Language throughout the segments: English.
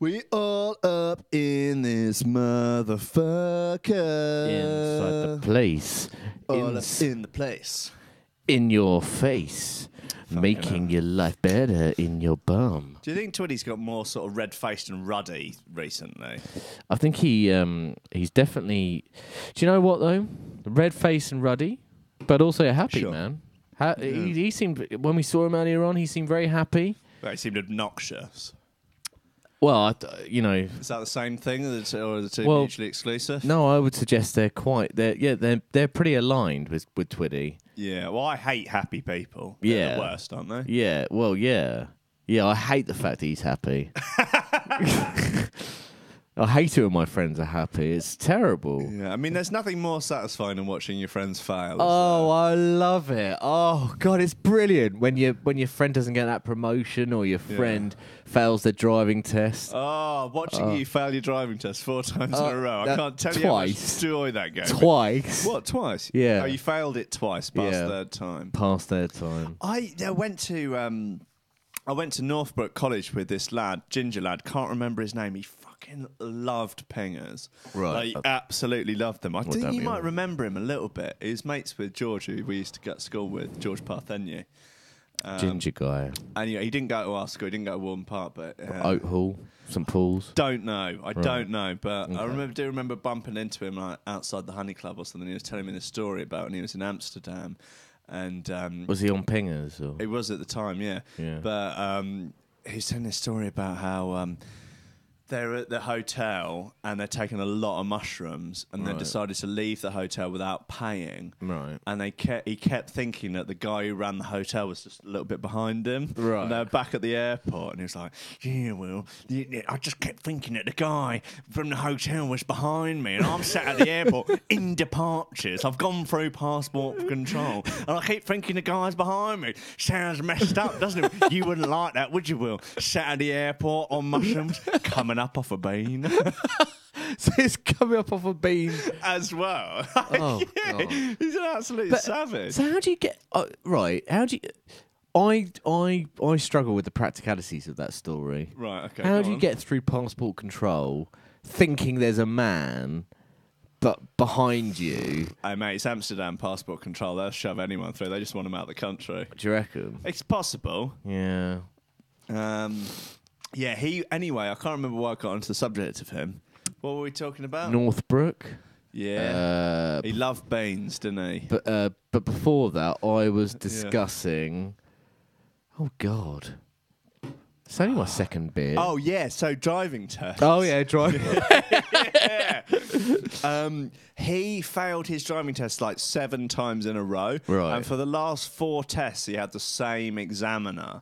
We all up in this motherfucker. Inside the place. All up in the place. In your face. Making your life better in your bum. Do you think Twitty's got more sort of red-faced and ruddy recently? I think he's definitely... Do you know what, though? Red-faced and ruddy, but also happy, man. He seemed... When we saw him earlier on, he seemed very happy. Well, he seemed obnoxious. Well, you know... Is that the same thing, or are the two mutually exclusive? No, I would suggest they're pretty aligned with Twitty. Yeah, well, I hate happy people. They're the worst, aren't they? Yeah, well, yeah. Yeah, I hate the fact that he's happy. I hate it when my friends are happy. It's terrible. Yeah, I mean, there's nothing more satisfying than watching your friends fail. Oh, I love it. Oh, God, it's brilliant when your friend doesn't get that promotion or your friend fails their driving test. Oh, watching you fail your driving test 4 times in a row. I can't tell you how much joy that gave. Twice. What, twice? Yeah. Oh, you failed it twice, past third time. Past third time. I went to Northbrook College with this lad, ginger lad, can't remember his name. He fucking loved pingers. Right. Like, absolutely loved them. I think you might remember him a little bit. He was mates with George, who we used to go to school with, George Partheniou. Ginger guy. And he didn't go to our school, he didn't go to Warden Park, but... Oak Hall, St Paul's. Don't know. I don't know, but okay. I do remember bumping into him like outside the Honey Club or something. He was telling me the story about when he was in Amsterdam. And was he on pingers? Or? He was at the time, yeah. But he's telling this story about how they're at the hotel and they're taking a lot of mushrooms and they decided to leave the hotel without paying. Right. And he kept thinking that the guy who ran the hotel was just a little bit behind him. Right. And they're back at the airport and he was like, yeah, well, I just kept thinking that the guy from the hotel was behind me and I'm sat at the airport in departures. I've gone through passport control and I keep thinking the guy's behind me. Sounds messed up, doesn't it? You wouldn't like that, would you, Will? Sat at the airport on mushrooms, coming up off a bean. So it's coming up off a bean as well. Oh, God. He's an absolute savage. So how do you get right? How do you? I struggle with the practicalities of that story. Right. Okay. How do you get through passport control, thinking there's a man, but behind you? Hey mate, it's Amsterdam passport control. They'll shove anyone through. They just want them out of the country. Do you reckon? It's possible. Yeah. Yeah, anyway, I can't remember why I got onto the subject of him. What were we talking about? Northbrook. Yeah. He loved beans, didn't he? But before that, I was discussing... Oh, God. It's only my second beer. Oh, yeah, so driving test. Oh, yeah, driving. Yeah. He failed his driving test like 7 times in a row. Right. And for the last 4 tests, he had the same examiner.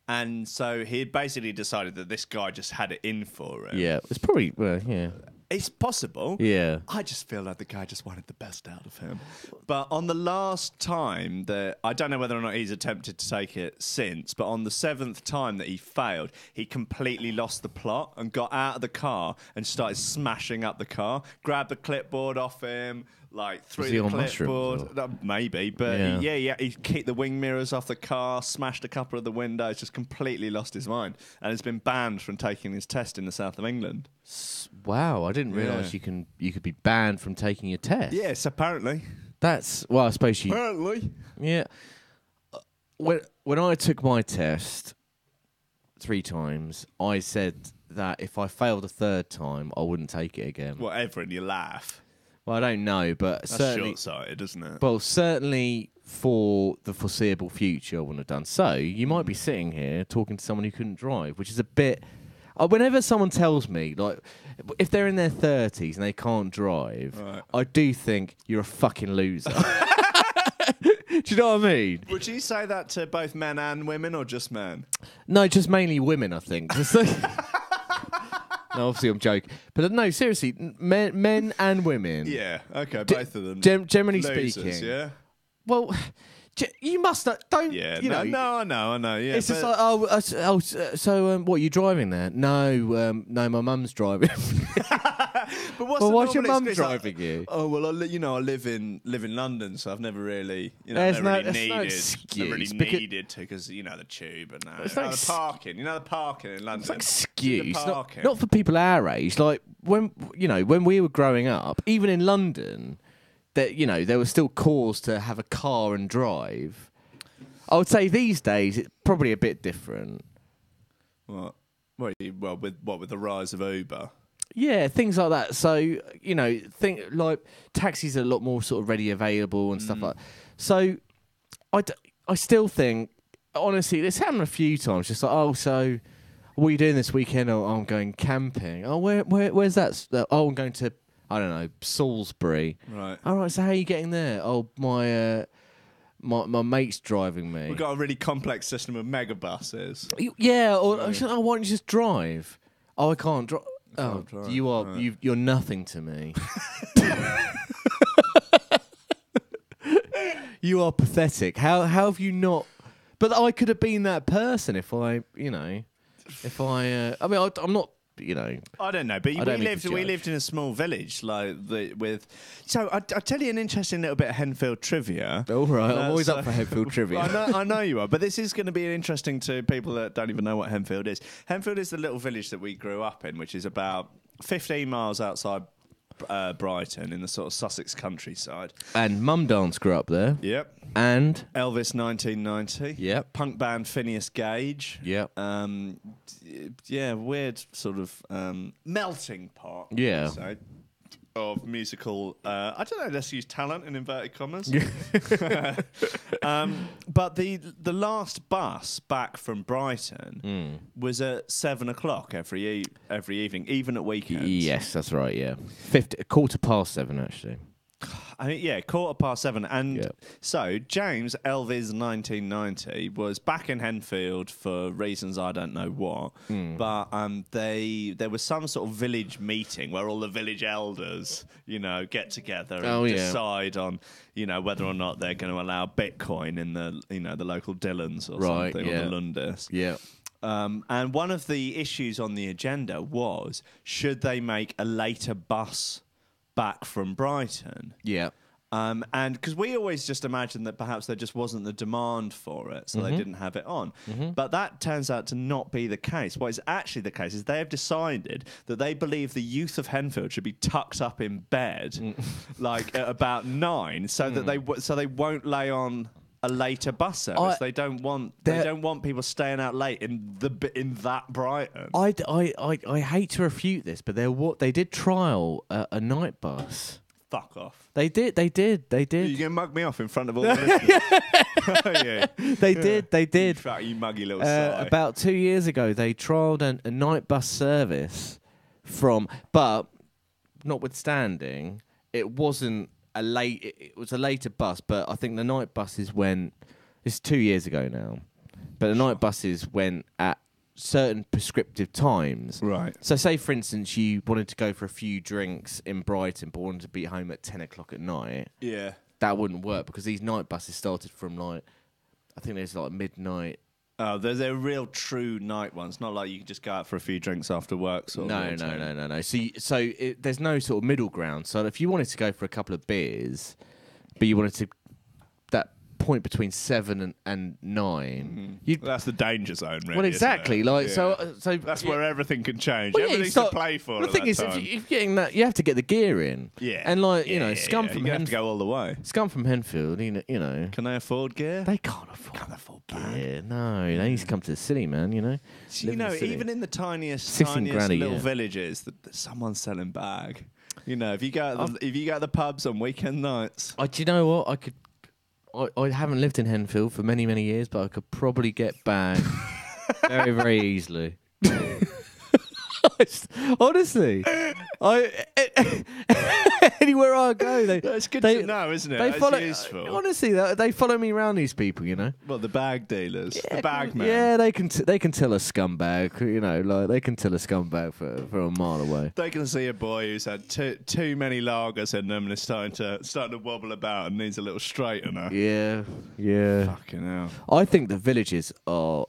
And so he had basically decided that this guy just had it in for him. Yeah, it's probably, yeah. It's possible. Yeah. I just feel like the guy just wanted the best out of him. But on the last time that, I don't know whether or not he's attempted to take it since, but on the 7th time that he failed, he completely lost the plot and got out of the car and started smashing up the car, grabbed the clipboard off him, like threw the clipboard. Maybe, but yeah, he kicked the wing mirrors off the car, smashed a couple of the windows, just completely lost his mind, and has been banned from taking his test in the south of England. Wow, I didn't realise you could be banned from taking your test. Yes, apparently. That's I suppose you. Apparently. Yeah. When I took my test 3 times, I said that if I failed a 3rd time, I wouldn't take it again. Whatever, and you laugh. Well, I don't know, but that's certainly short-sighted, isn't it? Well, certainly for the foreseeable future, I wouldn't have done. So you might be sitting here talking to someone who couldn't drive, which is a bit. Whenever someone tells me, like, if they're in their 30s and they can't drive, I do think you're a fucking loser. Do you know what I mean? Would you say that to both men and women, or just men? No, just mainly women, I think. No, obviously I'm joking. But no, seriously, men and women. Yeah, okay, both of them. Generally losers, speaking. Yeah? Well, you must not, don't, yeah, you know. No, I know, yeah. It's just like, so what, you driving there? No, my mum's driving. But what's Well, the why's your normal mum excuse? driving you? Oh well, I live in London, so I've never really, There's never really no never excuse, really because- needed to, because the tube and that. It's no the parking, the parking in London. It's like The excuse, parking. not for people our age. Like when we were growing up, even in London, that there was still cause to have a car and drive. I would say these days it's probably a bit different. What? Well, with the rise of Uber. Yeah, things like that. So think like taxis are a lot more sort of ready available and stuff like that. So I still think, honestly, this happened a few times. Just like, oh, so what are you doing this weekend? Oh, I'm going camping. Oh, where's that? Oh, I'm going to, I don't know, Salisbury. Right. All right. So how are you getting there? Oh, my mate's driving me. We've got a really complex system of megabuses. Yeah. Or why don't you just drive? Oh, I can't drive. Oh, drive, you are right. you're nothing to me. You are pathetic. How have you not? But I could have been that person if I, I mean, I'm not, I don't know, but I don't mean to we judge. lived in a small village, with. So I'll tell you an interesting little bit of Henfield trivia. All right, I'm always So- up for Henfield trivia. I know you are, but this is going to be interesting to people that don't even know what Henfield is. Henfield is the little village that we grew up in, which is about 15 miles outside Brighton in the sort of Sussex countryside. And Mum Dance grew up there. Yep. And Elvis 1990. Yep. Punk band Phineas Gage. Yep. Weird sort of melting pot. Yeah. So, of musical, I don't know, let's use talent in inverted commas. But the last bus back from Brighton was at 7 o'clock every evening, even at weekends. yes, that's right. Yeah, 7:15 actually. I mean, 7:15. And Yeah. so James Elvis 1990 was back in Henfield for reasons I don't know what. But there was some sort of village meeting where all the village elders, get together and decide on, whether or not they're going to allow Bitcoin in the local Dillons or something, or the Lundis. Yeah. And one of the issues on the agenda was, should they make a later bus back from Brighton? Yeah. And because we always just imagined that perhaps there just wasn't the demand for it, so they didn't have it on. But that turns out to not be the case. What is actually the case is they have decided that they believe the youth of Henfield should be tucked up in bed, like at about 9, so that they won't lay on a later bus service. They don't want people staying out late in that Brighton. I hate to refute this, but they did trial a night bus. Fuck off. They did. You're going to mug me off in front of all the listeners. They did. Fuck, you muggy little sigh. About 2 years ago, they trialled a night bus service but notwithstanding, it wasn't it was a later bus, but I think the night buses went, it's 2 years ago now, but the night buses went at certain prescriptive times. Right. So say, for instance, you wanted to go for a few drinks in Brighton, but wanted to be home at 10 o'clock at night. Yeah. That wouldn't work because these night buses started from I think there's midnight. Oh, they're real true night ones. Not like you can just go out for a few drinks after work. No. So there's no sort of middle ground. So if you wanted to go for a couple of beers, but you wanted to that point between 7 and 9, that's the danger zone, really. well, exactly. Isn't it? Like Yeah. so That's where everything can change. Well, yeah, Everything's it's to play for. The at thing that is, time. if you're getting that, you have to get the gear in. Yeah. And scum yeah, from you have to go all the way. Scum from Henfield, Can they afford gear? they can't afford gear. No, they need to come to the city, man. So, Live in the city. even in the tiniest 16 grand a little year. villages, that someone's selling bag. If you go to the pubs on weekend nights. Do you know what? I haven't lived in Henfield for many, many years, but I could probably get back very, very easily. Honestly, anywhere I go, It's good they- to know, isn't it? they It's follow. useful. Honestly, they follow me around. These people, Well, the bag dealers, the bag men. Yeah, they can tell a scumbag. They can tell a scumbag for a mile away. They can see a boy who's had too many lagers in them and is starting to wobble about and needs a little straightener. Yeah. Fucking hell. I think the villages are.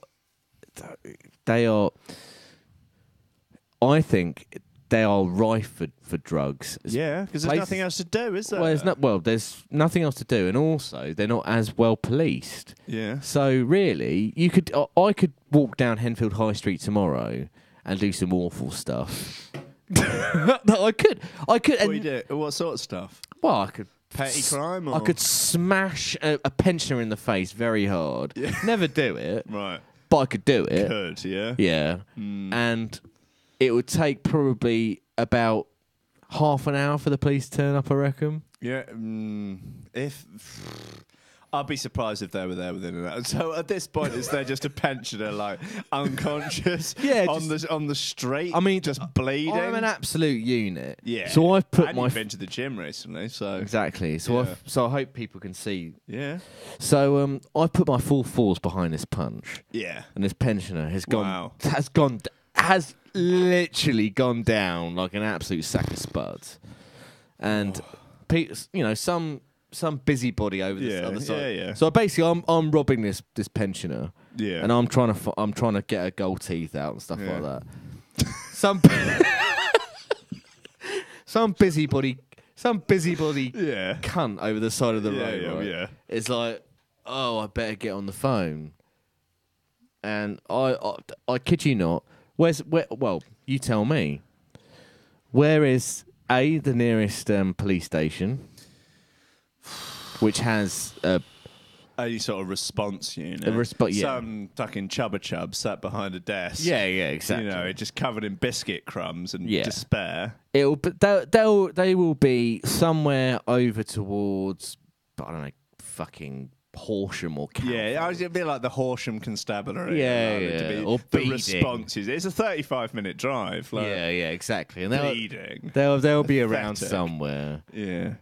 I think they are rife for drugs. Yeah, because there's nothing else to do, is there? There's nothing else to do, and also they're not as well policed. Yeah. So really, I could walk down Henfield High Street tomorrow and do some awful stuff. No, I could. What do you do? What sort of stuff? Well, I could. Petty crime? Or? I could smash a pensioner in the face very hard. Yeah. Never do it. Right. But I could do it. Could, yeah. Yeah. And it would take probably about half an hour for the police to turn up, I reckon. Yeah. I'd be surprised if they were there within an hour. So at this point, is there just a pensioner like unconscious on the street? I mean, just bleeding. I'm an absolute unit. Yeah. So I've put You've been to the gym recently, so exactly. So I hope people can see. Yeah. So I put my full force behind this punch. Yeah. And this pensioner has literally gone down like an absolute sack of spuds. And some busybody over the other side. Yeah. So basically, I'm robbing this pensioner. Yeah. And I'm trying to get her gold teeth out and stuff like that. Some busybody cunt over the side of the road. Right? Yeah. It's like, oh, I better get on the phone. And I kid you not. Well, you tell me. Where is the nearest police station? Which has a sort of response unit. Some fucking chubba chub sat behind a desk. Yeah, exactly. Just covered in biscuit crumbs and despair. They will be somewhere over towards, I don't know, fucking Horsham or Calvert. Yeah, it'd be like the Horsham Constabulary. Or the responses. It's a 35-minute drive. Like, exactly. And bleeding. They'll be around somewhere. Yeah.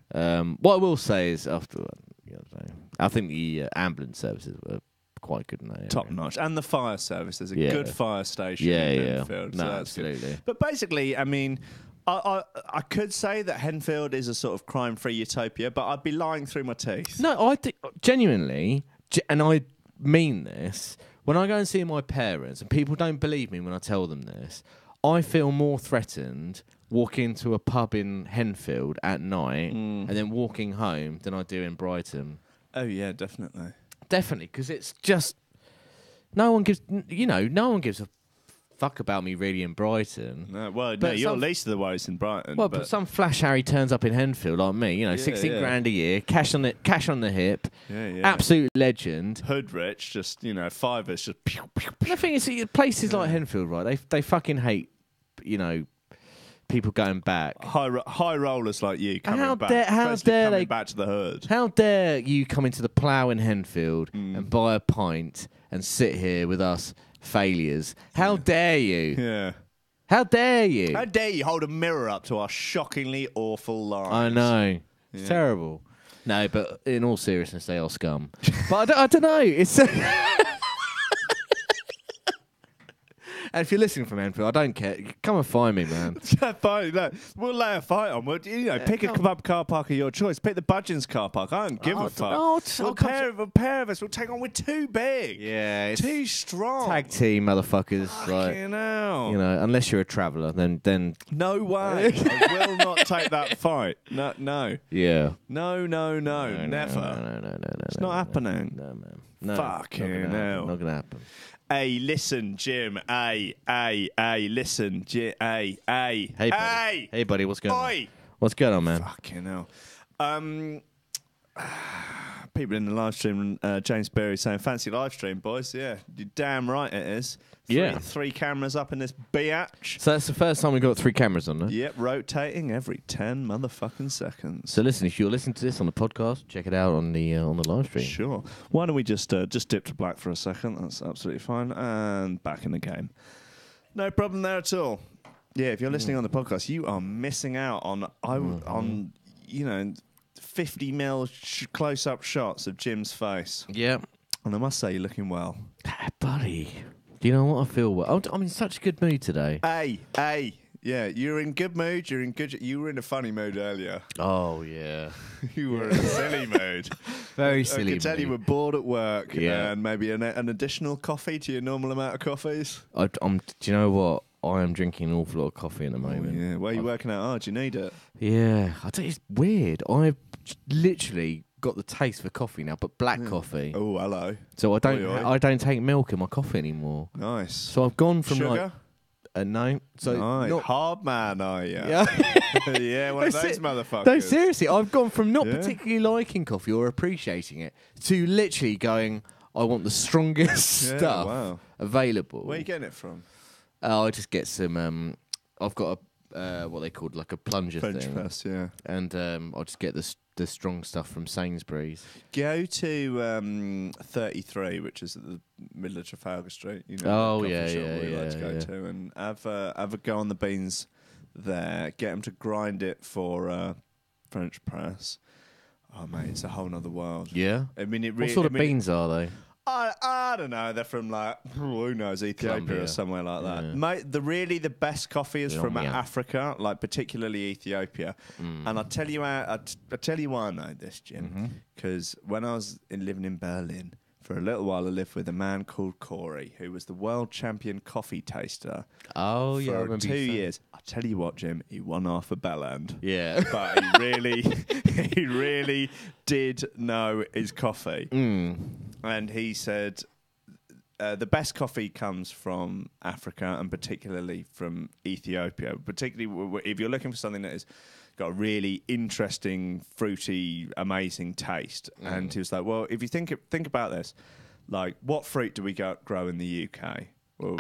What I will say is, I think the ambulance services were quite good in that area. Top notch. And the fire service. There's a good fire station in Henfield. No, so absolutely. Good. But basically, I mean, I could say that Henfield is a sort of crime-free utopia, but I'd be lying through my teeth. No, I think genuinely, and I mean this, when I go and see my parents, and people don't believe me when I tell them this, I feel more threatened walking into a pub in Henfield at night and then walking home than I do in Brighton. Oh, yeah, definitely. Definitely, because it's just... No one gives a fuck about me really in Brighton. You're least of the worries in Brighton. Well, but some flash Harry turns up in Henfield like me, 16 grand a year, cash on the hip, absolute legend. Hood rich, just, fivers, just pew, pew, pew. The thing is, places like Henfield, right, they fucking hate, people going back. High rollers like you coming back. Back to the hood. How dare you come into the Plough in Henfield and buy a pint and sit here with us failures? How dare you? Yeah. How dare you? How dare you hold a mirror up to our shockingly awful lives? I know. It's terrible. No, but in all seriousness, they are scum. But I don't know. It's... And if you're listening from Henfield, I don't care. Come and find me, man. We'll lay a fight on. We'll, pick a kebab car park of your choice. Pick the Budgeons car park. I don't give a fuck. A pair of us will take on. We're too big. Yeah. It's too strong. Tag team, motherfuckers. Hell. Unless you're a traveller, then... No way. I will not take that fight. No. Yeah. No. Never. No. It's not happening. No, man. No. Fucking hell. Not going to happen. Hey, listen, Jim. Hey, listen, Jim. Hey. Hey, buddy, what's going on? What's going on, man? Fucking hell. People in the live stream, James Berry saying, fancy live stream, boys. Yeah, you're damn right it is. Three cameras up in this biatch. So that's the first time we got 3 cameras on there? Yep, rotating every 10 motherfucking seconds. So listen, if you're listening to this on the podcast, check it out on the live stream. Sure. Why don't we just dip to black for a second? That's absolutely fine. And back in the game. No problem there at all. Yeah, if you're listening on the podcast, you are missing out on 50 mil close-up shots of Jim's face. Yeah. And I must say, you're looking well. Buddy, do you know what? I feel well. I'm in such a good mood today. Hey. Yeah, you're in good mood. You were in a funny mood earlier. Oh, yeah. You were in a silly mood. Very silly I could tell you were bored at work and maybe an additional coffee to your normal amount of coffees. Do you know what? I am drinking an awful lot of coffee at the moment. Yeah. Where are you working out hard? Do you need it? Yeah, I think it's weird. I've literally got the taste for coffee now, but black coffee. Oh, hello. So I don't Oi, oi. I don't take milk in my coffee anymore. Nice. So I've gone from Sugar? no. So Nice. not Hard man, are you? yeah. Yeah, one of No, those motherfuckers. No, seriously, I've gone from not Yeah. particularly liking coffee or appreciating it to literally going, I want the strongest Yeah, stuff wow. available. Where are you getting it from? I just get some. I've got a what they called like a plunger French thing, press, yeah. and I'll just get the strong stuff from Sainsbury's. Go to 33, which is at the middle of Trafalgar Street. You know, Oh, the coffee yeah, shop yeah, we like yeah, to go yeah. to, and have a go on the beans there. Get them to grind it for French press. Oh mate, it's a whole nother world. Yeah. I mean, it What really. sort of beans are they? I don't know. They're from like who knows, Ethiopia Colombia. or somewhere like that. Yeah. Mate, the best coffee is from Colombia. Africa, like particularly Ethiopia. And I'll tell you I tell you why I know this, Jim. Because when I was living in Berlin for a little while, I lived with a man called Corey, who was the world champion coffee taster. Oh yeah, I for remember 2 you saying. years. I'll tell you what, Jim, he won half a Belland. Yeah. But he really did know his coffee. And he said the best coffee comes from Africa and particularly from Ethiopia. Particularly if you're looking for something that has got a really interesting, fruity, amazing taste. And he was like, well, if you think about this, like what fruit do we grow in the UK? Well,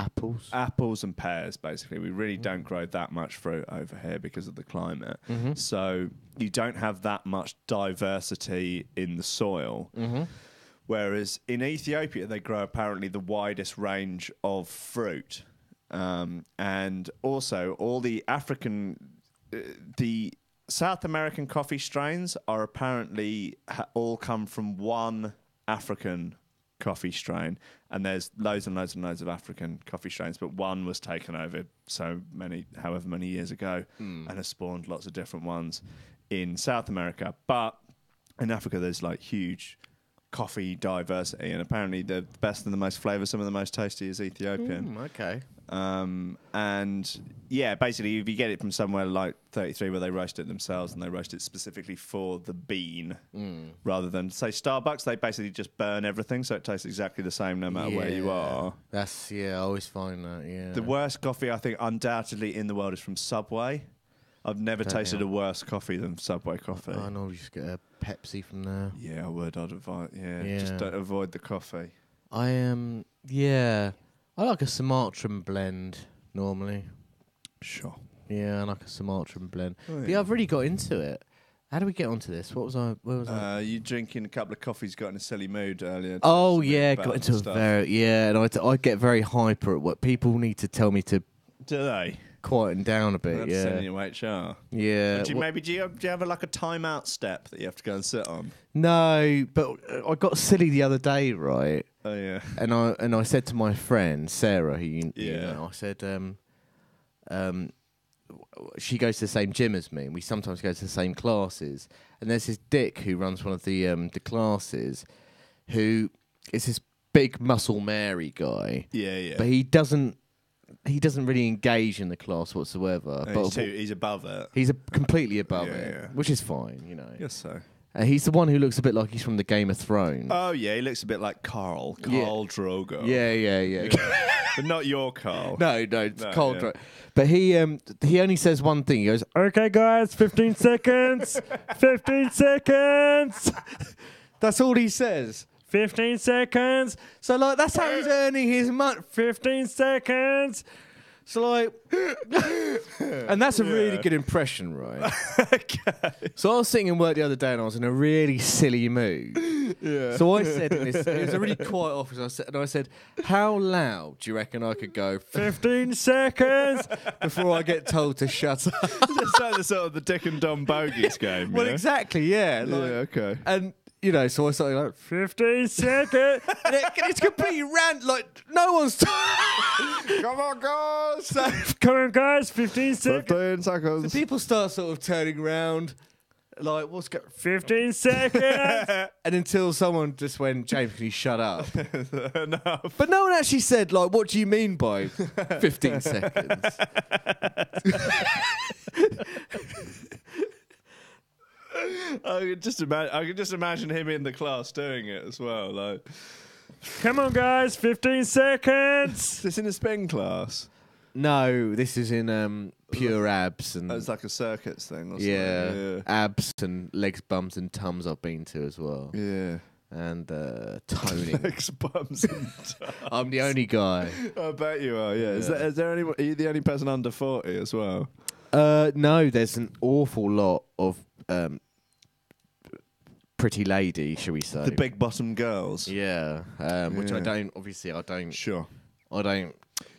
apples and pears, basically. We really don't grow that much fruit over here because of the climate. So you don't have that much diversity in the soil. Whereas in Ethiopia, they grow apparently the widest range of fruit. And also all the the South American coffee strains are apparently all come from one African coffee strain, and there's loads and loads and loads of African coffee strains, but one was taken over however many years ago, and has spawned lots of different ones in South America. But in Africa, there's like huge coffee diversity, and apparently the best and the most flavoursome and the most tasty is Ethiopian. Okay. And yeah, basically, if you get it from somewhere like 33 where they roast it themselves and they roast it specifically for the bean, rather than say Starbucks, they basically just burn everything so it tastes exactly the same no matter where you are. I always find that. Yeah. The worst coffee I think undoubtedly in the world is from Subway. I've never tasted a worse coffee than Subway coffee. I know you just get a Pepsi from there. Yeah, I would. I'd avoid. Yeah, just don't avoid the coffee. I am. Yeah, I like a Sumatran blend normally. Sure. Yeah, I like a Sumatran blend. Oh, But yeah. yeah, I've really got into it. How do we get onto this? What was I? Where was I? You drinking a couple of coffees, got in a silly mood earlier. Oh Something yeah, about got into a stuff. and I get very hyper at what people need to tell me to Do they? quieten down a bit. That's sending you HR. Yeah. Do you have like a timeout step that you have to go and sit on? No, but I got silly the other day, right? Oh yeah. And I said to my friend Sarah, who you Yeah. know, I said, she goes to the same gym as me, and we sometimes go to the same classes. And there's this dick who runs one of the classes, who is this big muscle Mary guy. Yeah, yeah. But he doesn't really engage in the class whatsoever. But He's above it. he's completely above Yeah, it, yeah. which is fine, you know. Yes, so. He's the one who looks a bit like he's from the Game of Thrones. Oh yeah, he looks a bit like Carl Drogo. Yeah. But not your Carl. No, it's No, cold. yeah. Right. But he only says one thing. He goes, "Okay, guys, 15 seconds, 15 seconds." That's all he says. 15 seconds. So like that's how he's earning his money. 15 seconds. So like, and that's a really good impression, right? Okay. So I was sitting in work the other day and I was in a really silly mood. Yeah. So I said, it was a really quiet office, I said, how loud do you reckon I could go? 15 seconds before I get told to shut up. It's like the sort of the Dick and Dom Bogies game. Well, yeah? exactly, yeah. Like, Okay. And, you know, so I started like, 15 seconds. And it's completely like, no one's... Come on, guys. So, come on, guys, 15 seconds. 15 seconds. So people start sort of turning around. Like, what's 15 seconds. And until someone just went, James, can you shut up? Enough. But no one actually said, like, what do you mean by 15 seconds? I could just imagine him in the class doing it as well. Like, Come on, guys, 15 seconds. is this in a spin class? No, this is in pure abs and It's like a circuits thing. Or yeah, something. abs and legs, bums and tums I've been to as well. Yeah. And toning. Legs, bums, and I'm the only guy. I bet you are. Yeah. Yeah. Is there any? Are you the only person under 40 as well? No, there's an awful lot of pretty lady, shall we say? The big bottom girls. Yeah, which Yeah. I don't. Obviously, I don't. Sure. I don't.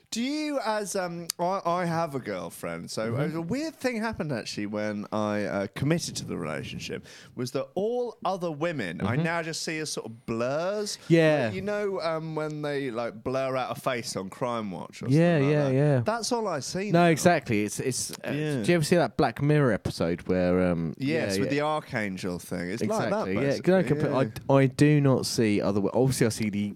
Do you, as I have a girlfriend, so a weird thing happened actually when I committed to the relationship was that all other women I now just see as sort of blurs. Yeah. Like, you know, when they like blur out a face on Crime Watch or Yeah, something like yeah, that. yeah. That's all I see. No, now. exactly. It's. Yeah. Do you ever see that Black Mirror episode where? Yes, yeah, with yeah. the Archangel thing. It's Exactly. like that, basically. Yeah. I do not see other. Obviously, I see the.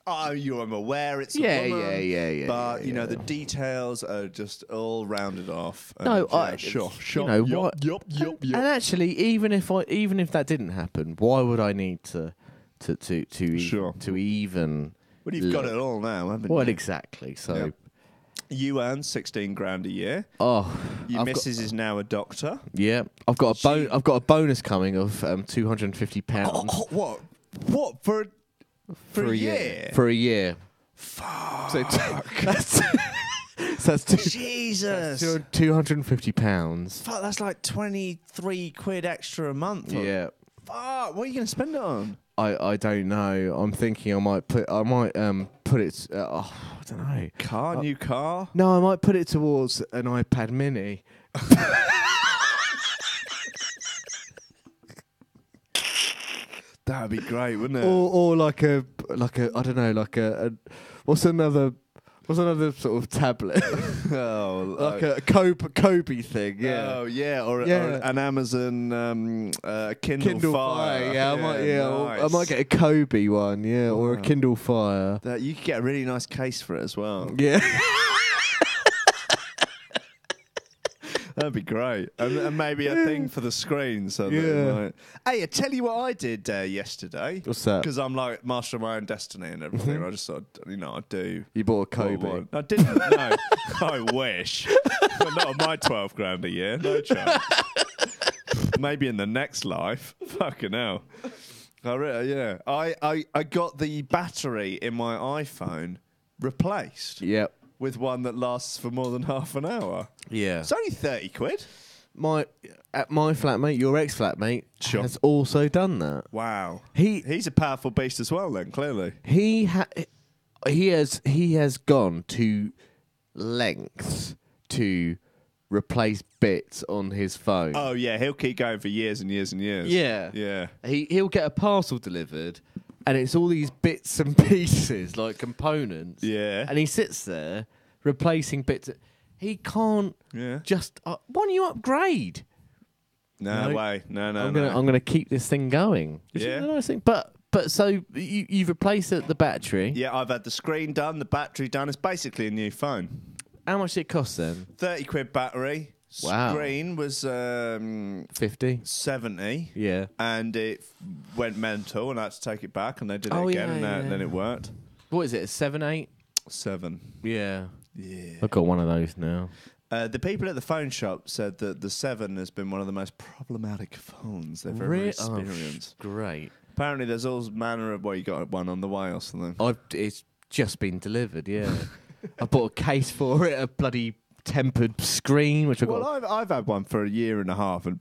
Oh, I'm aware it's a Yeah, woman, yeah. but you know yeah. the details are just all rounded off. And, No, sure. You know yup, what? Yup. And actually, even if that didn't happen, why would I need to Sure. even? Well, you've got it all now, haven't Well, you? exactly. So, Yep. You earn 16 grand a year. oh, Your I've missus is now a doctor. yeah, I've got a bonus coming of £250 What? What for a year? For a year. Fuck. So that's Jesus. £250. Fuck, that's like 23 quid extra a month. Yeah. Fuck, what are you going to spend it on? I don't know. I'm thinking I might put it. I don't know. New car? No, I might put it towards an iPad Mini. That'd be great, wouldn't it? Or like a I don't know, like a what's another sort of tablet? Oh, Like a Kobe thing, yeah. Oh yeah, or an Amazon Kindle Fire. Yeah, I nice. might get a Kobe one, yeah, or a Wow. Kindle Fire. That you could get a really nice case for it as well. Yeah. That'd be great, and maybe a thing for the screen. So that Yeah. like, hey, I tell you what I did yesterday. What's that? Because I'm like master of my own destiny and everything. I just thought, I do. You bought a what I Kobe. want. I didn't. No, I wish, but not on my 12 grand a year. No chance. Maybe in the next life. Fucking hell. Yeah. I got the battery in my iPhone replaced Yep. with one that lasts for more than half an hour. Yeah. It's only 30 quid. My flatmate, your ex-flatmate, Sure. has also done that. Wow. He He's a powerful beast as well then, clearly. he has gone to lengths to replace bits on his phone. Oh, yeah, he'll keep going for years and years and years. Yeah. Yeah. He'll get a parcel delivered, and it's all these bits and pieces, like components. Yeah. And he sits there replacing bits. He can't Yeah. just. Why don't you upgrade? No No. way. No. I'm gonna keep this thing going. Which Yeah. is a nice thing. But so you've replaced the battery. Yeah, I've had the screen done, the battery done. It's basically a new phone. How much did it cost then? 30 quid battery. Wow. Screen was 50. 70. Yeah. And it went mental, and I had to take it back, and they did it Oh, again, yeah, and yeah. then it worked. What is it? A 7, 8? 7. Yeah. Yeah. I've got one of those now. The people at the phone shop said that the 7 has been one of the most problematic phones they've ever experienced. Great. Apparently, there's all manner of, you got one on the way or something. It's just been delivered, yeah. I bought a case for it, a bloody tempered screen, which I got. Well, I've had one for a year and a half, and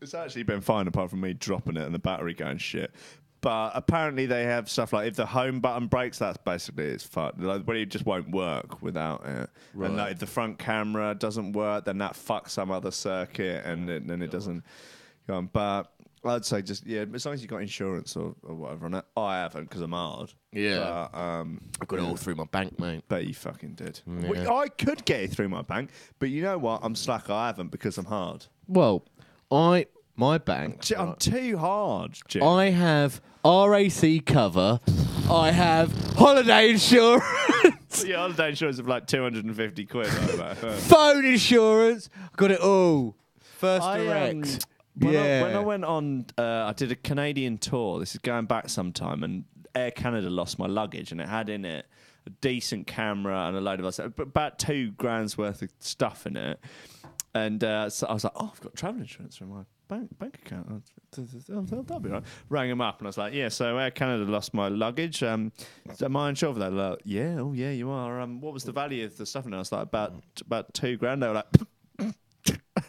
it's actually been fine apart from me dropping it and the battery going shit. But apparently they have stuff like if the home button breaks, that's basically it's fucked. Like, when it just won't work without it. Right. And like, if the front camera doesn't work, then that fucks some other circuit, and then it doesn't go on. But I'd say just, as long as you've got insurance or whatever on it. I haven't because I'm hard. Yeah. But, I've got it all through my bank, mate. bet you fucking did. Yeah. Well, I could get it through my bank, but you know what? I'm slack. I haven't because I'm hard. Well, my bank. I'm too hard, Jim. I have RAC cover. I have holiday insurance. Your holiday insurance of like 250 quid. Phone insurance. Got it all. First direct. When I went on, I did a Canadian tour. This is going back some time, and Air Canada lost my luggage, and it had in it a decent camera and a load of other stuff, about $2,000 worth of stuff in it. And so I was like, "Oh, I've got travel insurance from my bank account. That'll be right." Rang him up, and I was like, "Yeah, so Air Canada lost my luggage. Am I insured for that?" They're like, "Yeah, oh yeah, you are. What was the value of the stuff?" And I was like, "About $2,000." They were like.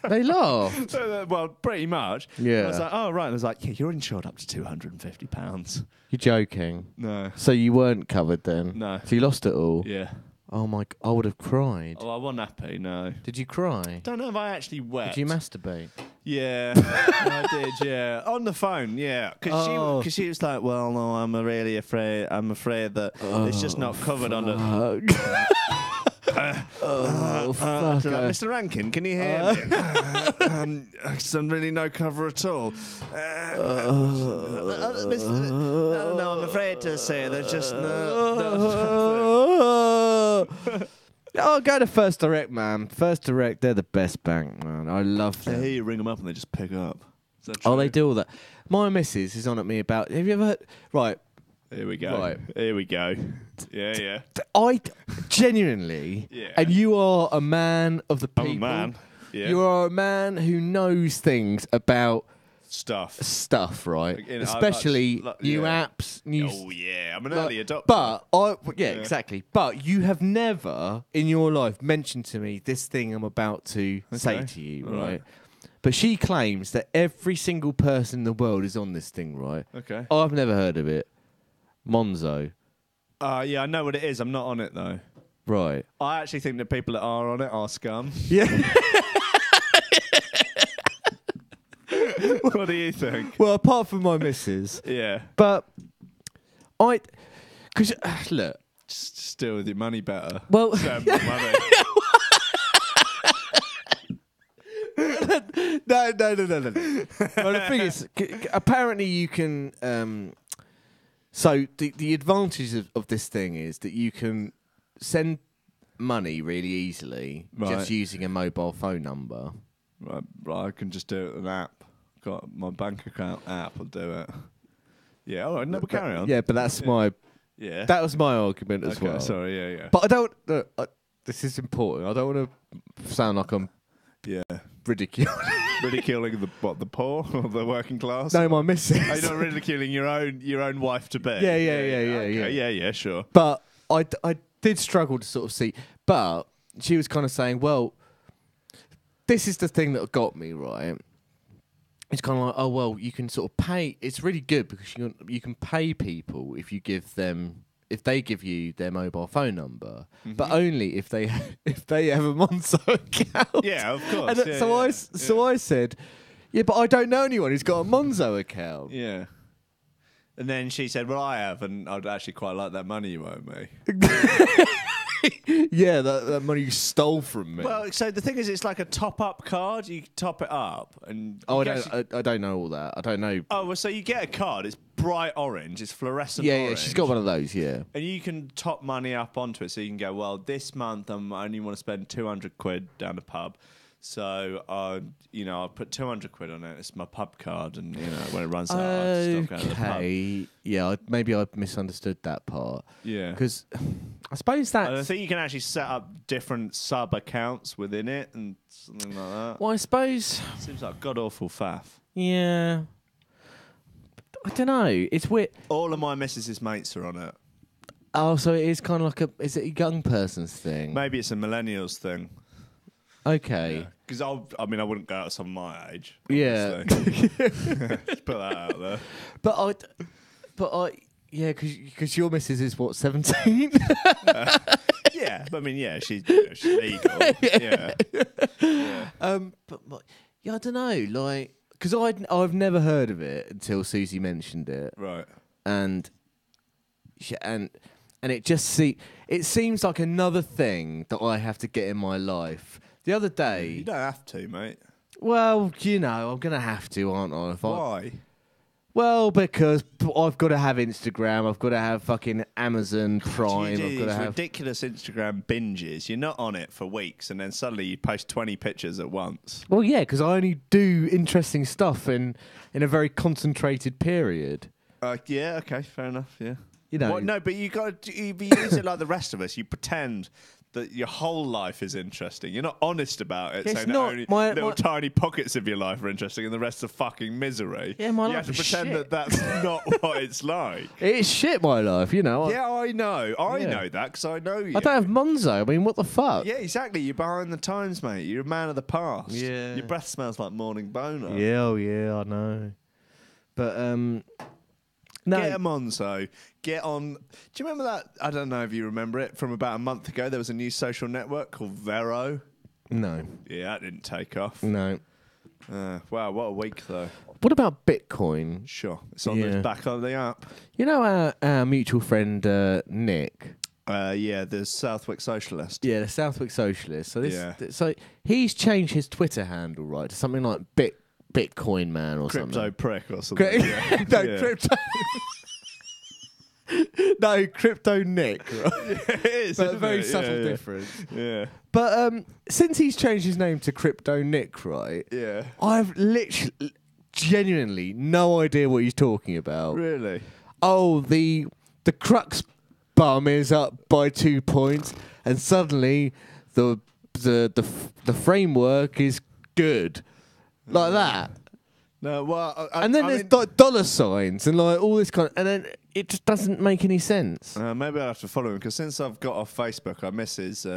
They laughed. Well, pretty much. Yeah. And I was like, oh, right. And I was like, yeah, you're insured up to £250. You're joking. No. So you weren't covered then? No. So you lost it all? Yeah. Oh my! I would have cried. Oh, I wasn't happy, no. Did you cry? Don't know if I actually wept. Did you masturbate? Yeah. I did, yeah. On the phone, yeah. Because she was like, well, no, I'm really afraid. I'm afraid that it's just not covered on the... fuck. Mr. Rankin, can you hear me? There's really no cover at all. No, I'm afraid to say there's just no. Oh, go to First Direct, man. First Direct, they're the best bank, man. I love them. I hear you ring them up and they just pick up. Is that Oh, true? they do all that. My missus is on at me about... Have you ever heard... Right. Here we go. Right. Here we go. Yeah, yeah. I genuinely... Yeah. And you are a man of the people. I'm a man. Yeah. You are a man who knows things about... Stuff, right? Especially new apps. New Oh, yeah. I'm an early adopter. But, exactly. But you have never in your life mentioned to me this thing I'm about to say to you, right? But she claims that every single person in the world is on this thing, right? Okay. I've never heard of it. Monzo. Yeah, I know what it is. I'm not on it, though. Right. I actually think that people that are on it are scum. Yeah. What do you think? Well, apart from my missus. Yeah. But because look. Just steal with your money better. Well. Spend more money. No. Well, the thing is, apparently you can. So the advantage of this thing is that you can send money really easily just using a mobile phone number. Right, I can just do it with an app. Got my bank account app. I'll do it. Yeah, all right. No, but carry on. Yeah, but that's my. Yeah. That was my argument as well. Sorry, yeah. But I don't. This is important. I don't want to sound like I'm. Yeah. Ridiculing the poor or the working class? No, my missus. Are you not ridiculing your own wife to be? Yeah, sure. But I did struggle to sort of see. But she was kind of saying, well, this is the thing that got me, right? It's kind of like, oh, well, you can sort of pay. It's really good because you can pay people if they give you their mobile phone number, but only if they have a Monzo account. Yeah, of course. And so I said, yeah, but I don't know anyone who's got a Monzo account. Yeah. And then she said, well, I have, and I'd actually quite like that money you owe me. Yeah, that money you stole from me. Well, so the thing is, it's like a top-up card. You top it up, and I don't know all that. I don't know. Oh, well, so you get a card. It's bright orange. It's fluorescent. Yeah, orange. yeah. She's got one of those. Yeah, and you can top money up onto it, so you can go. Well, this month I only want to spend 200 quid down the pub. So, I'll put 200 quid on it. It's my pub card, and when it runs out, I stop going to the pub. Okay, yeah, maybe I misunderstood that part. Yeah, because I suppose that I think you can actually set up different sub accounts within it and something like that. Well, I suppose seems like god awful faff. Yeah, I don't know. It's weird. All of my missus's mates are on it. Oh, so it is kind of like is it a young person's thing? Maybe it's a millennials thing. Okay. Because I wouldn't go out with someone my age. Yeah. Just put that out there. Because your missus is what, 17? Yeah, but she's legal. Yeah. I don't know, like, because I've never heard of it until Susie mentioned it. Right. And it just it seems like another thing that I have to get in my life. The other day... You don't have to, mate. Well, you know, I'm gonna have to, aren't I? Why? Well, because I've got to have Instagram. I've got to have fucking Amazon Prime. You do I've got to these have ridiculous Instagram binges. You're not on it for weeks, and then suddenly you post 20 pictures at once. Well, yeah, because I only do interesting stuff in a very concentrated period. Yeah, okay, fair enough, yeah. You know, No, but you use it like the rest of us. You pretend that your whole life is interesting. You're not honest about it, It's saying that not only my- little my- tiny pockets of your life are interesting and the rest are fucking misery. Yeah, my you life have to is pretend shit. that that's not what it's like. it's shit, my life. You know. Yeah, I know. I Yeah. know that because I know you. I don't have Monzo. I mean, what the fuck? Yeah, exactly. You're behind the times, mate. You're a man of the past. Yeah. Your breath smells like morning boner. Yeah, oh yeah, I know. But no. Get them on, so get on. Do you remember that? I don't know if you remember it from about a month ago. There was a new social network called Vero. No. Yeah, that didn't take off. No. Wow, what a week though. What about Bitcoin? Sure, it's on Yeah. the back of the app. You know our mutual friend Nick. Yeah, the Southwick Socialist. Yeah, the Southwick Socialist. So Yeah. so he's changed his Twitter handle, right, to something like Bitcoin Man or Crypto something. prick or something. Yeah. No, Yeah. crypto. No, crypto Nick. Right? It is, But a isn't very it? subtle Yeah. difference. Yeah, But since he's changed his name to Crypto Nick, right? yeah. I've literally, genuinely, no idea what he's talking about. Really? Oh, the crux bum is up by 2 points, and suddenly the framework is good, like that. No, well, And then I there's mean, dollar signs and like all this kind and then it just doesn't make any sense. maybe I'll have to follow him because since I've got off Facebook, I miss his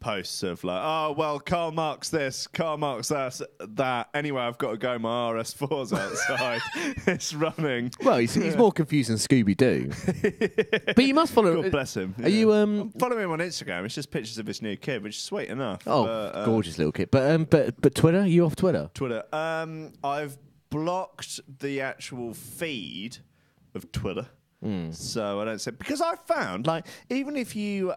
posts of like, oh, well, Karl Marx this, Karl Marx that. Anyway, I've got to go. My RS4's outside. It's running. Well, he's more confused than Scooby Doo. But you must follow. God bless him. Are you Follow him on Instagram. It's just pictures of his new kid, which is sweet enough. Oh, but, gorgeous little kid. But Twitter? Are you off Twitter? Twitter. I've blocked the actual feed of Twitter. So I don't say because I found like even if you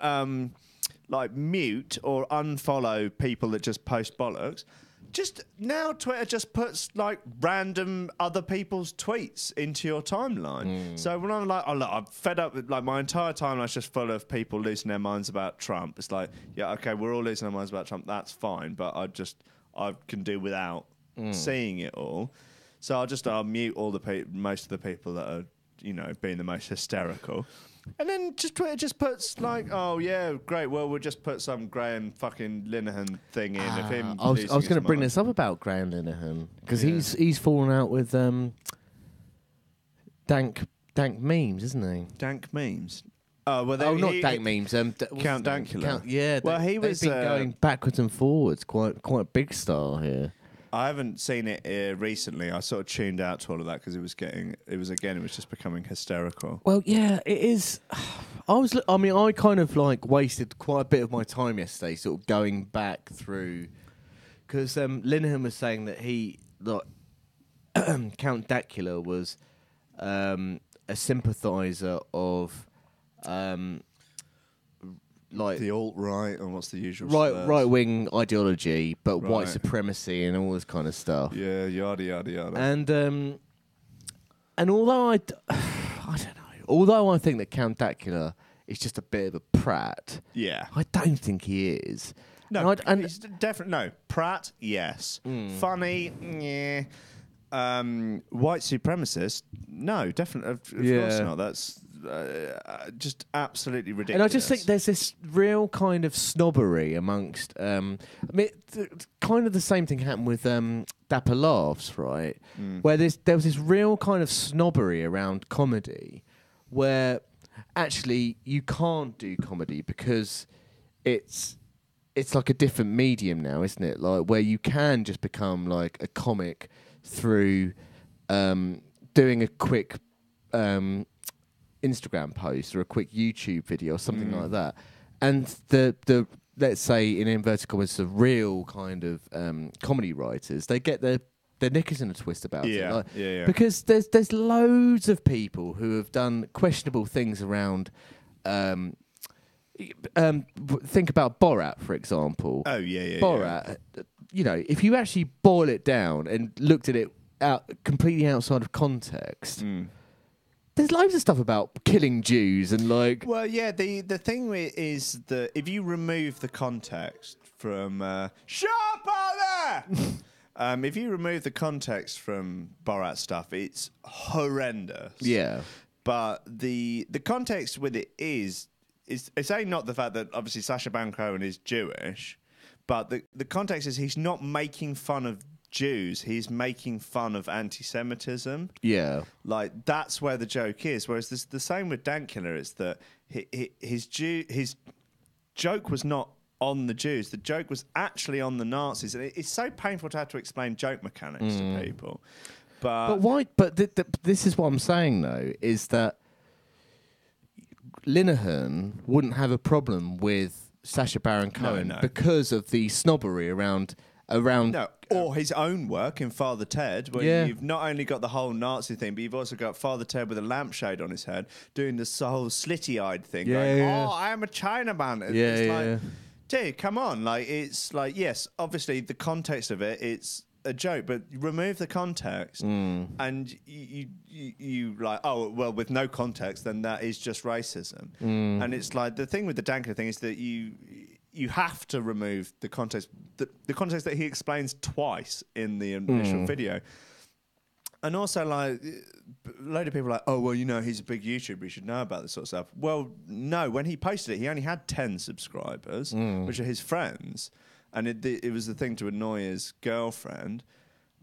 like mute or unfollow people that just post bollocks, just now Twitter just puts like random other people's tweets into your timeline. So when I'm like, oh look, I'm fed up with like my entire timeline's just full of people losing their minds about Trump. It's like, yeah, okay, we're all losing our minds about Trump. That's fine, but I can do without seeing it all. So I'll mute all the most of the people that are, you know, being the most hysterical. And then Twitter just puts like, oh yeah, great. Well, we'll just put some Graham fucking Linehan thing in of him. I was losing going to his bring mind. this up about Graham Linehan because Yeah. he's fallen out with dank memes, isn't he? Dank memes. Oh well, Not dank memes. Count Dankula. Yeah. Well, he they've was, been going backwards and forwards. Quite a big star here. I haven't seen it recently. I sort of tuned out to all of that because it was just becoming hysterical. Well, yeah, it is. I kind of like wasted quite a bit of my time yesterday, sort of going back through, because Linehan was saying that he, like, Count Dankula was a sympathiser of, like The alt-right, and what's the usual right wing ideology, but white Right. supremacy and all this kind of stuff. Yeah, yada yada yada. And although I don't know, although I think that Count Dankula is just a bit of a prat, Yeah. I don't think he is. No, And he's definitely no. Pratt, yes. Funny, yeah. White supremacist, no, definitely. Of course Yeah. not. That's just absolutely ridiculous. And I just think there's this real kind of snobbery amongst. I mean, kind of the same thing happened with Dapper Laughs, right? Where there was this real kind of snobbery around comedy, where actually you can't do comedy because it's like a different medium now, isn't it? Like where you can just become like a comic through doing a quick Instagram post or a quick YouTube video or something like that. And the let's say in inverted commas, the real kind of comedy writers, they get their knickers in a twist about it. Like, yeah. because there's loads of people who have done questionable things around. Think about Borat, for example. Oh yeah. Borat, if you actually boil it down and looked at it completely outside of context, there's loads of stuff about killing Jews and like. Well, yeah. The thing is that if you remove the context from shut up out there, if you remove the context from Borat stuff, it's horrendous. Yeah. But the context with it is it's ain't not the fact that obviously Sacha Baron Cohen is Jewish, but the context is he's not making fun of Jews, he's making fun of anti-Semitism. Yeah. Like, that's where the joke is. Whereas the same with Dankula is that his joke was not on the Jews. The joke was actually on the Nazis. And it's so painful to have to explain joke mechanics to people. But why? But this is what I'm saying, though, is that Linehan wouldn't have a problem with Sacha Baron Cohen because of the snobbery around. No, or his own work in Father Ted, where you've not only got the whole Nazi thing, but you've also got Father Ted with a lampshade on his head doing this whole slitty-eyed thing. Oh, I am a Chinaman. It's like, dude, come on. Like, it's like, yes, obviously the context of it, it's a joke, but remove the context and you like, oh, well, with no context, then that is just racism. And it's like, the thing with the Dankula thing is that you have to remove the context, the context that he explains twice in the initial video. And also, like, a load of people are like, oh, well, he's a big YouTuber, he should know about this sort of stuff. Well, no, when he posted it, he only had 10 subscribers, which are his friends. And it was the thing to annoy his girlfriend.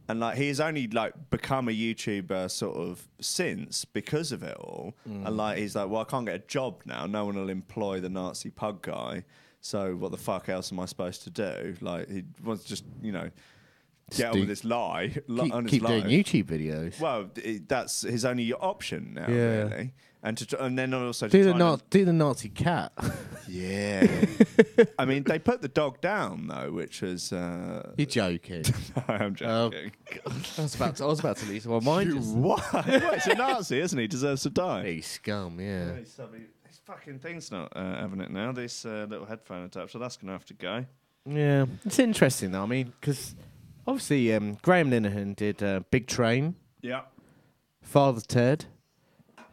And, like, he has only, like, become a YouTuber sort of since because of it all. And, like, he's like, well, I can't get a job now. No one will employ the Nazi pug guy. So what the fuck else am I supposed to do? Like, he wants to just, get on with this lie. Keep doing YouTube videos. Well, that's his only option now, really. And then also do the Nazi cat. Yeah. I mean, they put the dog down though, which was. You're joking. No, I'm joking. I was about to lose my mind. What? Well, it's a Nazi, isn't he? Deserves to die. He's scum. Yeah. This fucking thing's not having it now. This little headphone adapter, so that's gonna have to go. Yeah, it's interesting though. I mean, because obviously Graham Linehan did Big Train. Yeah. Father Ted.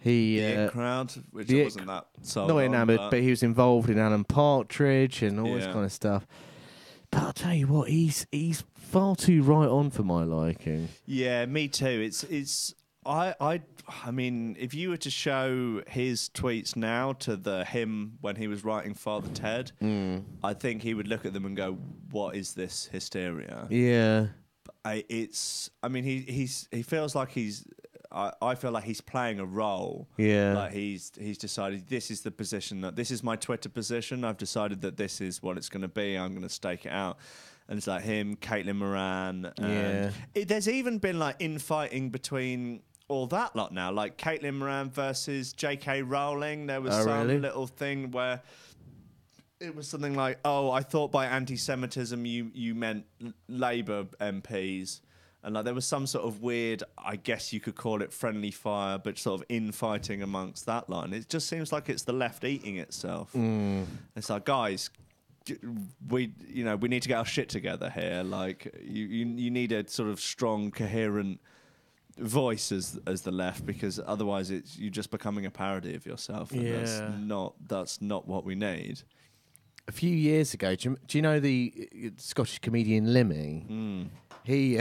The In Crowd, which wasn't that so not enamoured, but he was involved in Alan Partridge and all this kind of stuff. But I'll tell you what, he's far too right on for my liking. Yeah, me too. I mean, if you were to show his tweets now to him when he was writing Father Ted, I think he would look at them and go, "What is this hysteria?" Yeah, he feels like he's. I feel like he's playing a role. Yeah, like he's decided this is the position this is my Twitter position. I've decided that this is what it's going to be. I'm going to stake it out. And it's like him, Caitlin Moran. And there's even been like infighting between all that lot now. Like Caitlin Moran versus J.K. Rowling. There was some little thing where it was something like, oh, I thought by anti-Semitism you meant Labour MPs. And like there was some sort of weird, I guess you could call it friendly fire, but sort of infighting amongst that line. It just seems like it's the left eating itself. It's like, guys, we need to get our shit together here. Like you need a sort of strong, coherent voice as the left, because otherwise you're just becoming a parody of yourself. And that's not what we need. A few years ago, do you know the Scottish comedian Lemmy? He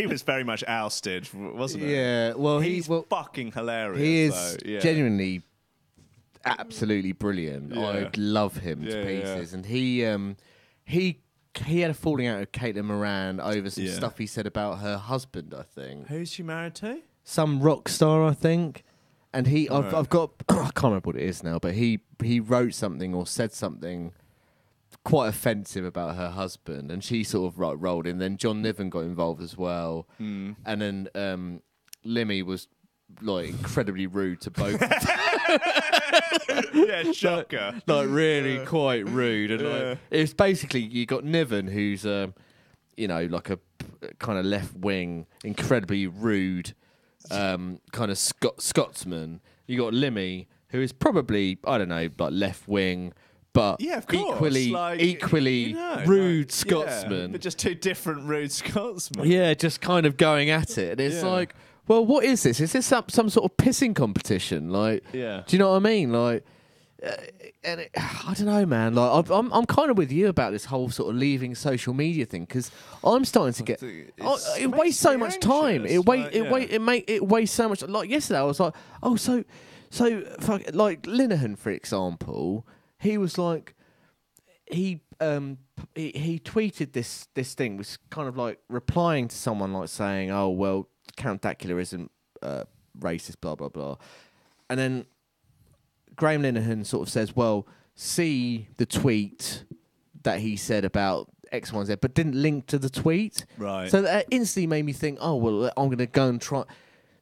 was very much ousted, wasn't he? Yeah, well, he's fucking hilarious. He is genuinely absolutely brilliant. Yeah. I love him to pieces, and he had a falling out with Caitlin Moran over some stuff he said about her husband. I think. Who's she married to? Some rock star, I think. And I've got I can't remember what it is now, but he wrote something or said something quite offensive about her husband, and she sort of rolled in. Then John Niven got involved as well, and then Lemmy was like incredibly rude to both. Yeah, shocker. Like really quite rude, and like, it's basically you got Niven, who's like a kind of left wing, incredibly rude kind of Scotsman. You got Lemmy, who is probably, I don't know, like left wing, but Yeah, of course. equally rude Scotsman. But just two different rude Scotsmen. Yeah, just kind of going at it. And it's like, well, what is this? Is this some sort of pissing competition? Like, do you know what I mean? Like, I don't know, man. Like, I'm kind of with you about this whole sort of leaving social media thing, because I'm starting to get it wastes so much time. It wastes so much. Like yesterday, I was like, oh, so like Linehan, for example, he was like, he tweeted this thing, was kind of like replying to someone like saying, oh well, Count Dacula isn't racist, blah blah blah, and then Graham Linehan sort of says, well, see the tweet that he said about X, Y, and Z, but didn't link to the tweet. Right. So that instantly made me think, oh, well, I'm going to go and try.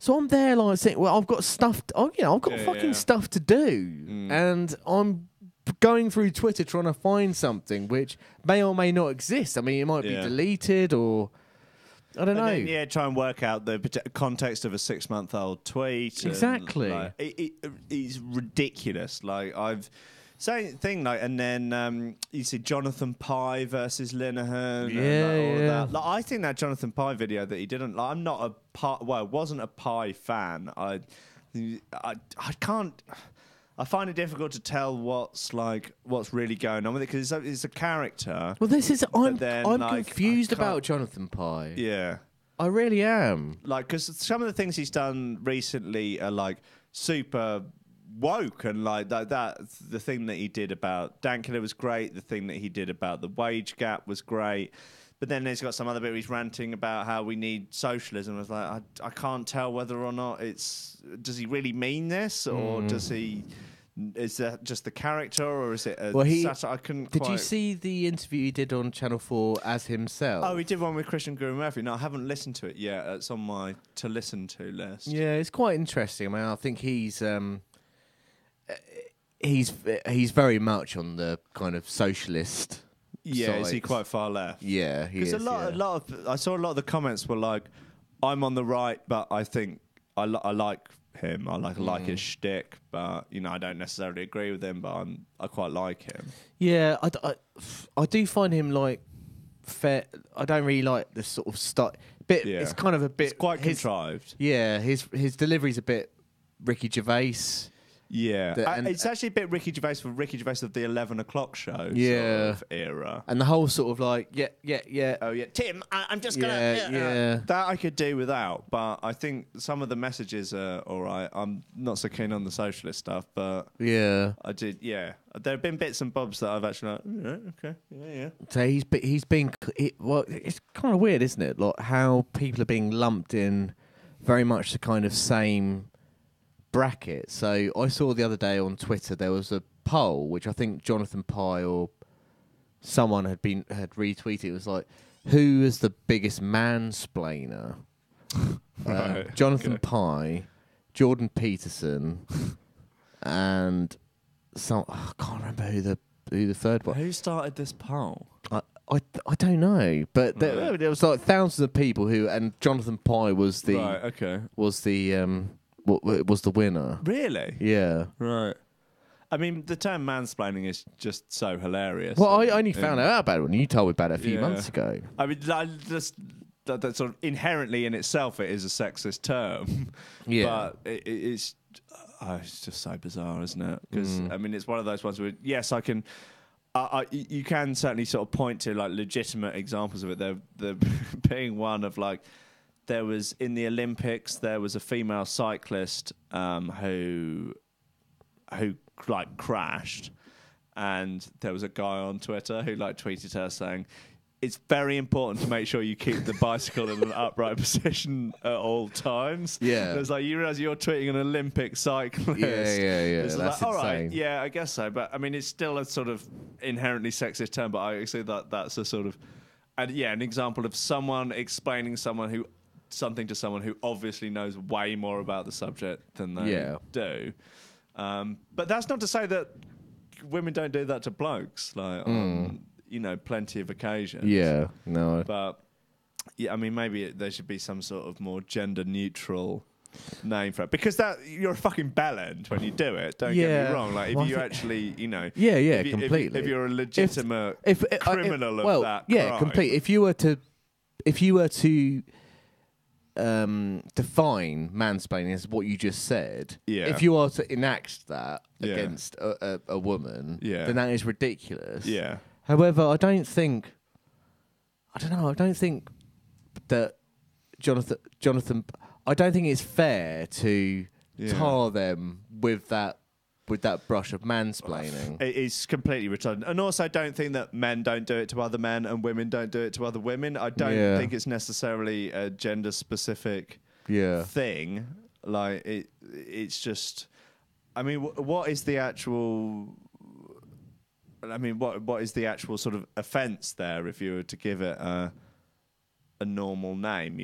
So I'm there like saying, well, I've got stuff, I've got fucking stuff to do. And I'm going through Twitter trying to find something which may or may not exist. I mean, it might be deleted or... I don't know. Then, try and work out the context of a 6-month-old tweet. Exactly. And, like, it's ridiculous. Like, same thing. Like, and then you see Jonathan Pye versus Linehan. And, all of that. Like, I think that Jonathan Pye video that he didn't. Like, I'm not wasn't a Pye fan. I can't. I find it difficult to tell what's really going on with it, because it's a character. Well, I'm confused about Jonathan Pye. Yeah, I really am. Like, because some of the things he's done recently are like super woke, and like that. The thing that he did about Dankula was great. The thing that he did about the wage gap was great. But then there's got some other bit where he's ranting about how we need socialism. I was like, I can't tell whether or not does he really mean this, or does he? Is that just the character, or is it a satire? I couldn't. Did you see the interview he did on Channel 4 as himself? Oh, he did one with Christian Guru Murphy. No, I haven't listened to it yet. It's on my to listen to list. Yeah, it's quite interesting. I mean, I think he's very much on the kind of socialist. Yeah, side. is he quite far left? Yeah, he is. Because a lot of I saw a lot of the comments were like, "I'm on the right, but I think I like him. I like his shtick, but I don't necessarily agree with him, but I quite like him." Yeah, I do find him like fair. I don't really like the sort of bit. Yeah. It's kind of a bit. It's quite contrived. Yeah, his delivery's a bit Ricky Gervais. Yeah, it's actually a bit Ricky Gervais of the 11 o'clock show sort of era. And the whole sort of like, oh yeah, Tim, I'm just gonna... That I could do without, but I think some of the messages are all right. I'm not so keen on the socialist stuff, but I did, there have been bits and bobs that I've actually like, okay, yeah. So he's been, well, it's kind of weird, isn't it? Like how people are being lumped in very much the kind of same bracket. So I saw the other day on Twitter there was a poll which I think Jonathan Pye or someone had retweeted. It was like, who is the biggest mansplainer? Right, Jonathan Pye, Jordan Peterson, and I can't remember who the third one. Who started this poll? I don't know, but there was like thousands of people and Jonathan Pye was the was the winner. Really? Yeah. Right. I mean, the term mansplaining is just so hilarious. Well, I only found out about it when you told me about it a few months ago. I mean, that sort of inherently in itself, it is a sexist term. Yeah. But it's just so bizarre, isn't it? Because, I mean, it's one of those ones where, yes, I can... you can certainly sort of point to like legitimate examples of it. There being one of like... There was in the Olympics. There was a female cyclist who like crashed, and there was a guy on Twitter who like tweeted her saying, "It's very important to make sure you keep the bicycle in an upright position at all times." Yeah, it was like, you realise you're tweeting an Olympic cyclist. Yeah. It's That's like, all insane. right, yeah, I guess so. But I mean, it's still a sort of inherently sexist term. But I see that's a sort of, an example of someone explaining something to someone who obviously knows way more about the subject than they do. But that's not to say that women don't do that to blokes, like on, plenty of occasions. Yeah, no. But I mean, maybe there should be some sort of more gender neutral name for it, because that you're a fucking bellend when you do it. Don't get me wrong. Like if you actually, you know, completely. If you're a legitimate criminal of that, crime. completely. If you were to define mansplaining as what you just said, if you are to enact that against a woman, then that is ridiculous. Yeah. However, I don't think that Jonathan. I don't think it's fair to tar them with that brush of mansplaining. It is completely retarded. And also, I don't think that men don't do it to other men and women don't do it to other women. I don't think it's necessarily a gender-specific thing. Like, it's just... I mean, what is the actual... I mean, what is the actual sort of offence there if you were to give it a normal name?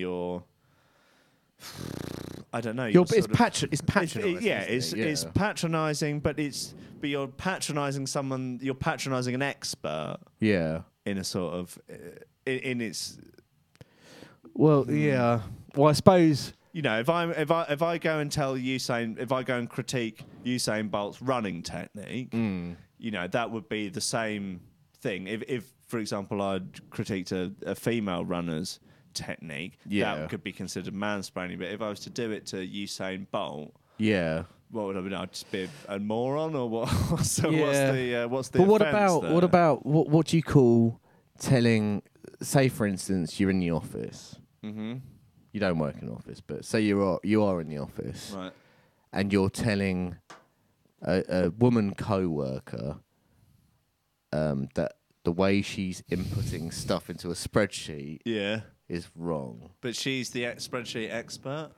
I don't know. It's patronising. It's patronising, but you're patronising someone. You're patronising an expert. Yeah. In a sort of in its. Well, yeah. Well, I suppose. You know, if I go and tell Usain, if I go and critique Usain Bolt's running technique, you know, that would be the same thing. If for example, I'd critiqued a female runner's technique, that could be considered mansplaining. But if I was to do it to Usain Bolt, what would I be? I'd just be a moron, or what? So what's the? But what about what do you call telling? Say, for instance, you're in the office. Mm-hmm. You don't work in an office, but say you are in the office, right? And you're telling a woman co-worker that the way she's inputting stuff into a spreadsheet, is wrong. But she's the spreadsheet expert.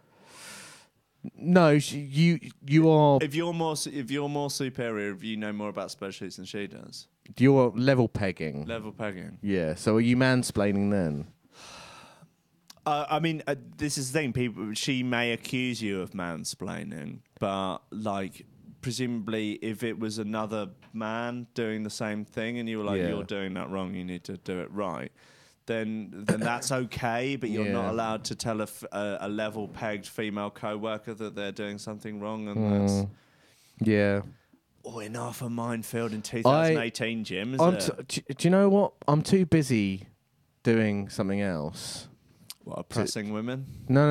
No, you are. If you're more superior, if you know more about spreadsheets than she does, you're level pegging. Level pegging. Yeah. So are you mansplaining then? I mean, this is the thing. She may accuse you of mansplaining, but like, presumably, if it was another man doing the same thing, and you were like, "You're doing that wrong. You need to do it right," then that's okay. But you're not allowed to tell a level-pegged female co-worker that they're doing something wrong, and that's enough a minefield in 2018, Jim. Do you know what? I'm too busy doing something else. What, oppressing women? No.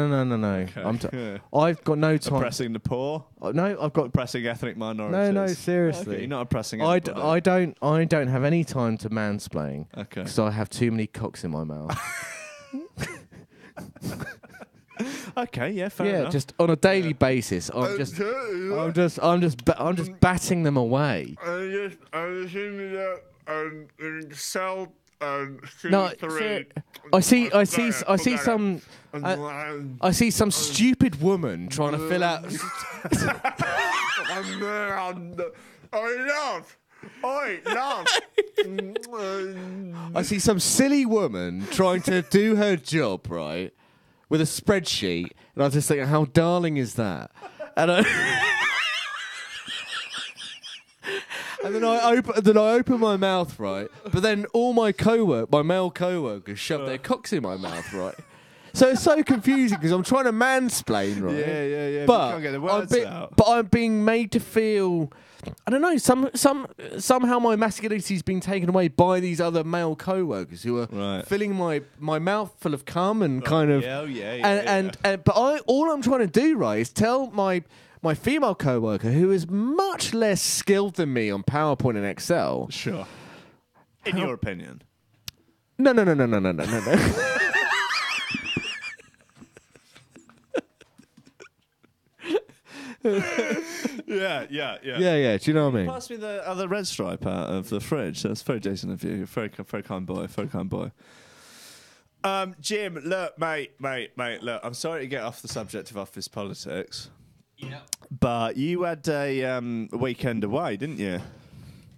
Okay. I've got no time. Oppressing the poor? No, I've got oppressing ethnic minorities. No, seriously. Okay, you're not oppressing anybody. I don't have any time to mansplain. Okay. Because I have too many cocks in my mouth. Okay, yeah, fair enough. Just on a daily basis, I'm just batting them away. No, I see some stupid woman trying to fill out. I see some silly woman trying to do her job right with a spreadsheet, and I was just thinking, how darling is that? And then I open my mouth, right? But then all my male co-workers shove their cocks in my mouth, right? So it's so confusing because I'm trying to mansplain, right? Yeah. But you can't get the words out. But I'm being made to feel, I don't know, somehow my masculinity's been taken away by these other male co-workers who are filling my mouth full of cum and kind of. But all I'm trying to do, right, is tell my female co-worker, who is much less skilled than me on PowerPoint and Excel. Sure. In your opinion. No. Yeah. Do you know what I mean? Pass me the other red stripe out of the fridge. That's very decent of you. You're very kind boy. Very kind boy. Jim, look, mate. Look, I'm sorry to get off the subject of office politics. Yeah. But you had a weekend away, didn't you?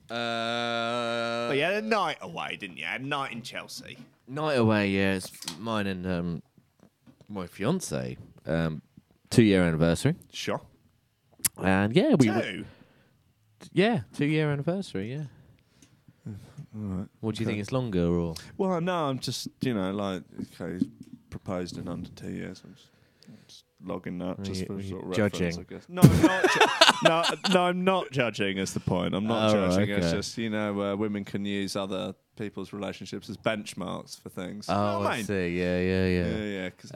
Well, you had a night away, didn't you? A night in Chelsea. Night away, yeah. It's mine and my fiance. 2-year anniversary. Sure. And yeah, we 2? Yeah, 2-year anniversary, yeah. All right. What do you think, it's longer or? Well, no, I'm just, he's proposed in under 2 years. logging that just for sort of judging. reference, I guess. No, I'm not. No, I'm not judging. Is the point? I'm not judging. Okay. It's just women can use other people's relationships as benchmarks for things. Oh, You know what I mean? see. Yeah. 'Cause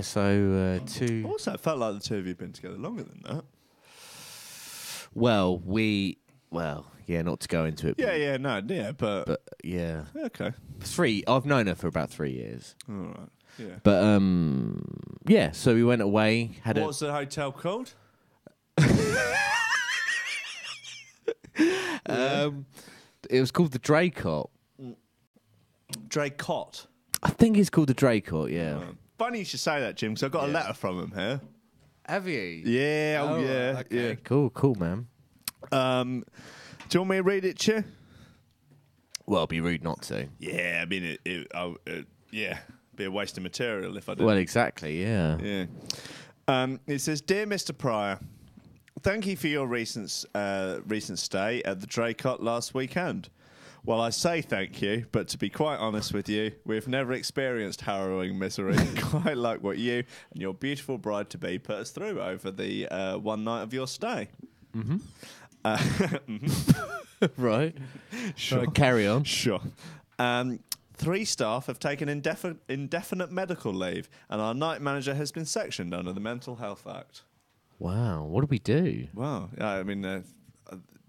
So two. also, it felt like the two of you have been together longer than that. Well, not to go into it. But yeah, okay, 3. I've known her for about 3 years. all right, yeah. But so we went away. What was the hotel called? It was called the Draycott. Draycott. I think it's called the Draycott. Yeah. Funny you should say that, Jim, because I got a letter from him here. Have you? Yeah. Oh, yeah. Okay. Cool, man. Do you want me to read it to you? Well, it'd be rude not to. Yeah, I mean, be a waste of material if I didn't. Well, exactly. Yeah. Yeah. It says, "Dear Mr. Pryor, thank you for your recent stay at the Draycott last weekend. Well, I say thank you, but to be quite honest with you, we've never experienced harrowing misery quite like what you and your beautiful bride-to-be put us through over the one night of your stay." Mm-hmm. Right. Sure. Carry on. Sure. 3 staff have taken indefinite medical leave, and our night manager has been sectioned under the Mental Health Act. Wow. What do we do? Wow. Yeah, I mean,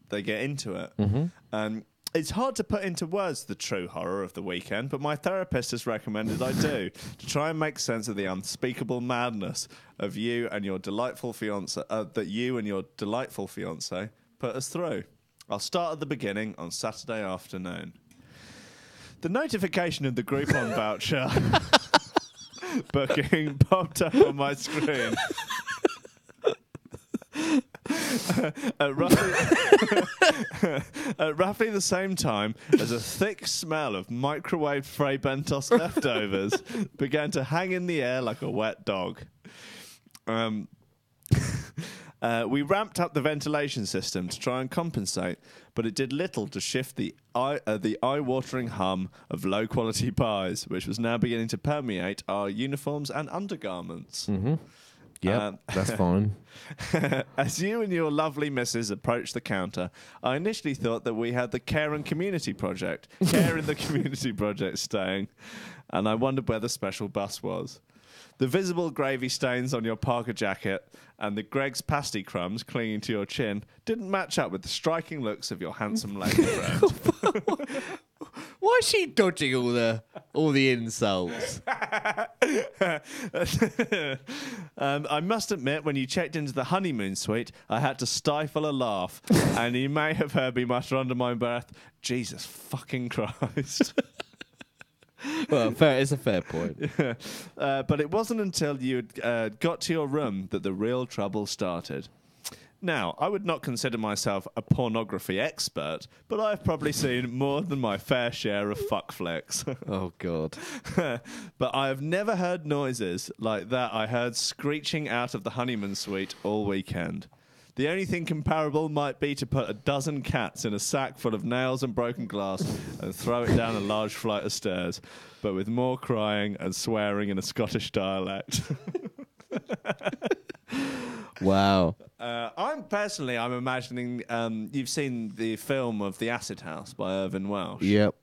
they get into it. Mm-hmm. It's hard to put into words the true horror of the weekend, but my therapist has recommended I do to try and make sense of the unspeakable madness of you and your delightful fiance put us through. I'll start at the beginning on Saturday afternoon. The notification of the Groupon voucher booking popped up on my screen. At roughly the same time as a thick smell of microwaved Fray Bentos leftovers began to hang in the air like a wet dog. We ramped up the ventilation system to try and compensate, but it did little to shift the eye-watering hum of low-quality pies, which was now beginning to permeate our uniforms and undergarments. Mm-hmm. Yeah, that's fine. As you and your lovely missus approached the counter, I initially thought that we had the Care in the Community Project staying, and I wondered where the special bus was. The visible gravy stains on your Parker jacket and the Greg's pasty crumbs clinging to your chin didn't match up with the striking looks of your handsome lady friend. Why is she dodging all the insults? I must admit, when you checked into the honeymoon suite, I had to stifle a laugh, and you may have heard me mutter under my breath, "Jesus fucking Christ." Well, it's a fair point. But it wasn't until you got to your room that the real trouble started. Now, I would not consider myself a pornography expert, but I've probably seen more than my fair share of fuck flicks. Oh, God. But I have never heard noises like that I heard screeching out of the honeymoon suite all weekend. The only thing comparable might be to put a dozen cats in a sack full of nails and broken glass and throw it down a large flight of stairs, but with more crying and swearing in a Scottish dialect. Wow. I'm imagining you've seen the film of The Acid House by Irvin Welsh. Yep.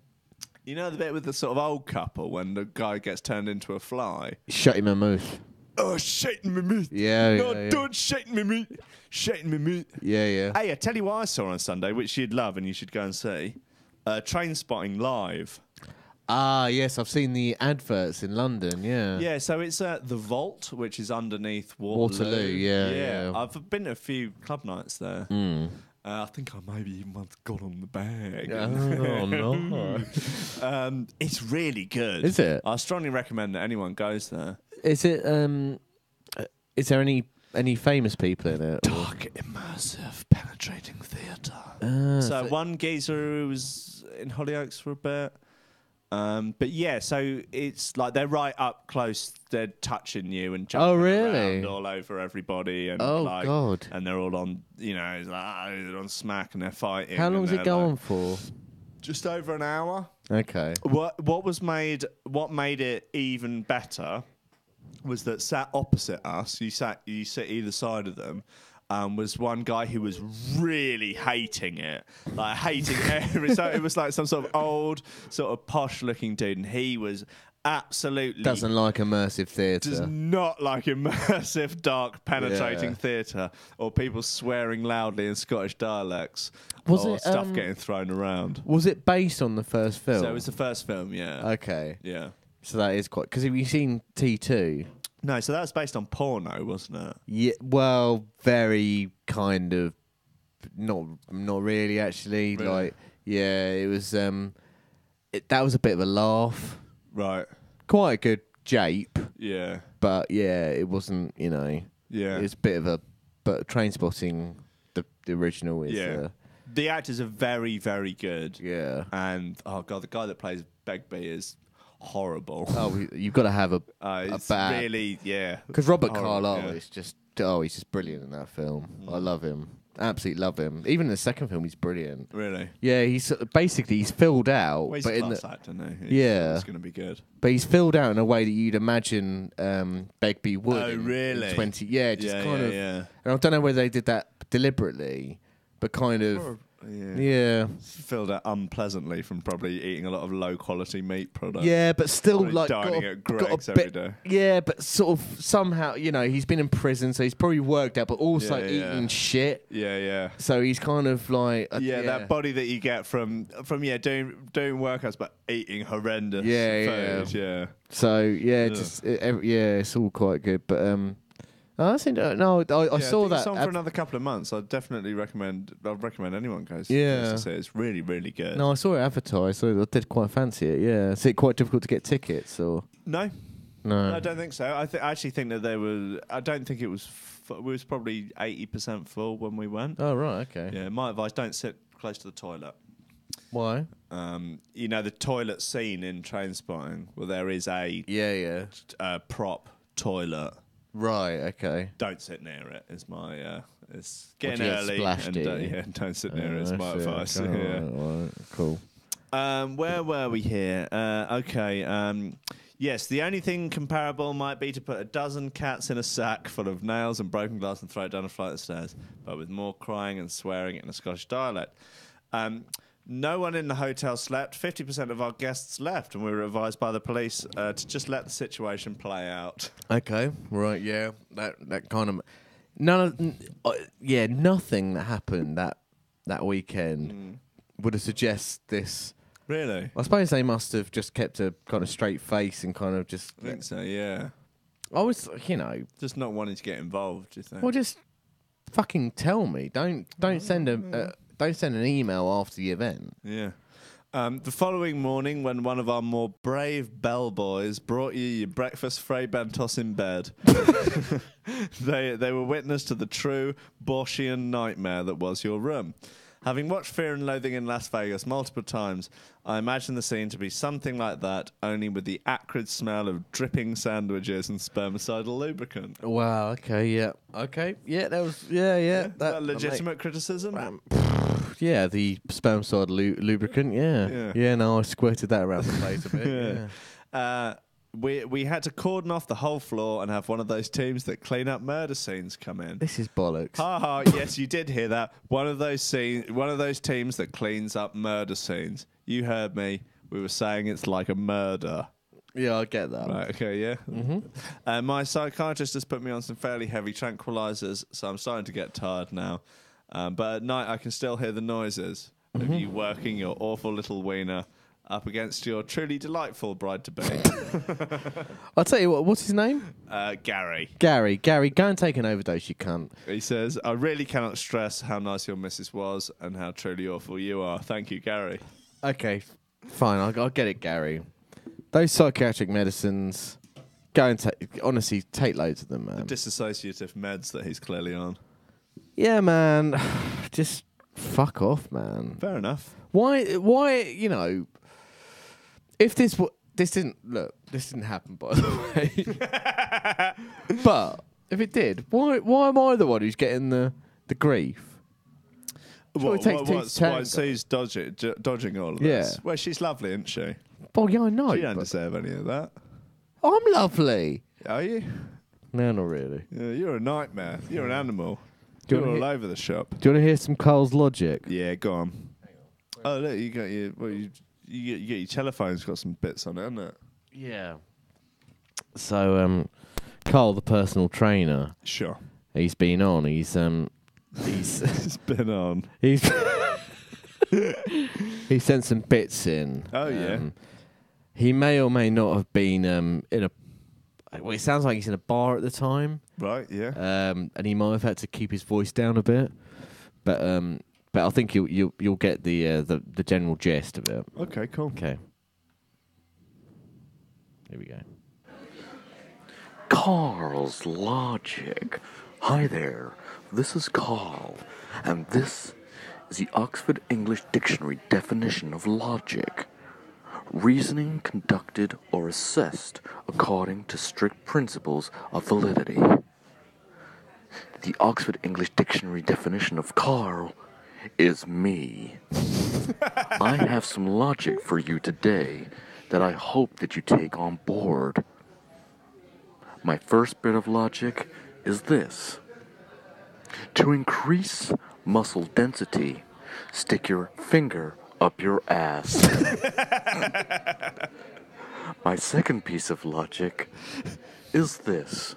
You know the bit with the sort of old couple when the guy gets turned into a fly? Shut my mouth. Oh, shit in my meat. Yeah, No, yeah. don't shit in my meat. Shit in my meat. Yeah. Hey, I tell you what I saw on Sunday, which you'd love and you should go and see. Train Spotting live. Ah, yes, I've seen the adverts in London, yeah. Yeah, so it's the Vault, which is underneath Waterloo. Yeah. I've been to a few club nights there. Mm. I think I maybe even once got on the bag. Oh, no. It's really good. Is it? I strongly recommend that anyone goes there. Is it, is there any famous people in it? Dark, immersive, penetrating theatre. So one geezer who was in Hollyoaks for a bit. But yeah, so it's like they're right up close. They're touching you and jumping around all over everybody. And God! And they're all on, it's like, they're on smack and they're fighting. How long does it go on for? Just over an hour. Okay. What made it even better was that sat opposite us, you sit either side of them, was one guy who was really hating it. Like, hating every... So it was like some sort of old, sort of posh-looking dude, and he was absolutely... Doesn't like immersive theatre. Does not like immersive, dark, penetrating theatre or people swearing loudly in Scottish dialects or stuff getting thrown around. Was it based on the first film? So it was the first film, yeah. Okay. Yeah. So that is quite... Because have you seen T2? No, so that was based on porno, wasn't it? Yeah, well, very kind of... Not really, actually. Really? Like, yeah, it was... that was a bit of a laugh. Right. Quite a good jape. Yeah. But, yeah, it wasn't, you know... Yeah. It's a bit of a... But Trainspotting, the original is... Yeah. The actors are very, very good. Yeah. And, oh, God, the guy that plays Begbie is horrible. Oh, you've got to have a it's bad... really, yeah. Because Robert horrible, Carlyle yeah. is just... Oh, he's just brilliant in that film. I love him. Absolutely love him. Even in the second film, he's brilliant. Really? Yeah, he's basically filled out. Well, he's but a in class the, actor, no? Yeah. He's going to be good. But he's filled out in a way that you'd imagine Begbie would. Oh, really? In 20, yeah, just kind of. Yeah. And I don't know whether they did that deliberately, but kind of. Yeah. Filled out unpleasantly from probably eating a lot of low quality meat products. Yeah, but still Probably like dining at Greg's every day. Yeah, but sort of somehow, you know, he's been in prison, so he's probably worked out, but also eating shit. Yeah, yeah. So he's kind of like that body that you get from doing workouts but eating horrendous food. Yeah. So it's all quite good, but I think I saw that. It's on for another couple of months. I'd definitely recommend. I'd recommend anyone goes. Yeah, goes to see it. It's really, really good. No, I saw it advertised, so I did quite fancy it. Yeah, is it quite difficult to get tickets or? No, no, I don't think so. I actually think that they were. I don't think it was. It was probably 80% full when we went. Oh right, okay. Yeah, my advice: don't sit close to the toilet. Why? You know the toilet scene in Trainspotting. Well, there is a prop toilet. Right, okay. Don't sit near it. Is my it's What, getting you get early splashed and don't sit near it. Is my advice. Okay, right, cool. Where were we here? Okay. Yes, the only thing comparable might be to put a dozen cats in a sack full of nails and broken glass and throw it down a flight of stairs, but with more crying and swearing in a Scottish dialect. No one in the hotel slept. 50% of our guests left, and we were advised by the police to just let the situation play out. Okay, right, yeah, that kind of nothing that happened that weekend would have suggested this. Really? I suppose they must have just kept a kind of straight face and kind of just. I think so. Yeah. I was, just not wanting to get involved. Do you think? Well, just fucking tell me. Don't send Don't send an email after the event. Yeah. The following morning, when one of our more brave bellboys brought you your breakfast Frey Bentos in bed, they were witness to the true Borschian nightmare that was your room. Having watched Fear and Loathing in Las Vegas multiple times, I imagine the scene to be something like that, only with the acrid smell of dripping sandwiches and spermicidal lubricant. Wow, okay, yeah. Okay, yeah, that was, yeah. That legitimate criticism? Yeah, the spermicidal lubricant, yeah. Yeah, no, I squirted that around the place a bit, yeah. We had to cordon off the whole floor and have one of those teams that clean up murder scenes come in. This is bollocks. Ha ha! Yes, you did hear that. One of those teams that cleans up murder scenes. You heard me. We were saying it's like a murder. Yeah, I get that. Right. Okay. Yeah. Mm-hmm. My psychiatrist has put me on some fairly heavy tranquilizers, so I'm starting to get tired now. But at night, I can still hear the noises of you working your awful little wiener up against your truly delightful bride-to-be. I'll tell you what, what's his name? Gary. Gary, go and take an overdose, you cunt. He says, I really cannot stress how nice your missus was and how truly awful you are. Thank you, Gary. Okay, fine, I'll get it, Gary. Those psychiatric medicines, go and take loads of them, man. The disassociative meds that he's clearly on. Yeah, man, just fuck off, man. Fair enough. Why, if this didn't happen, by the way. But if it did, why am I the one who's getting the grief? Why Sue's dodging all of this? Well, she's lovely, isn't she? Oh, yeah, I know. She don't deserve any of that. I'm lovely. Are you? No, not really. Yeah, you're a nightmare. You're an animal. Do you You're wanna all over the shop. Do you want to hear some Carl's logic? Yeah, go on. Oh, look, you got your you get your telephone's got some bits on it, hasn't it? Yeah. So, Carl, the personal trainer, Sure. he's been on. He's It's been on. he sent some bits in. Oh, yeah. He may or may not have been in a. Well, it sounds like he's in a bar at the time. Right, yeah. And he might have had to keep his voice down a bit, but I think you'll get the general gist of it. Okay, cool. Okay. Here we go. Carl's logic. Hi there, this is Carl, and this is the Oxford English Dictionary definition of logic. Reasoning conducted or assessed according to strict principles of validity. The Oxford English Dictionary definition of Carl is me. I have some logic for you today that I hope that you take on board. My first bit of logic is this. To increase muscle density, stick your finger up your ass. My second piece of logic is this.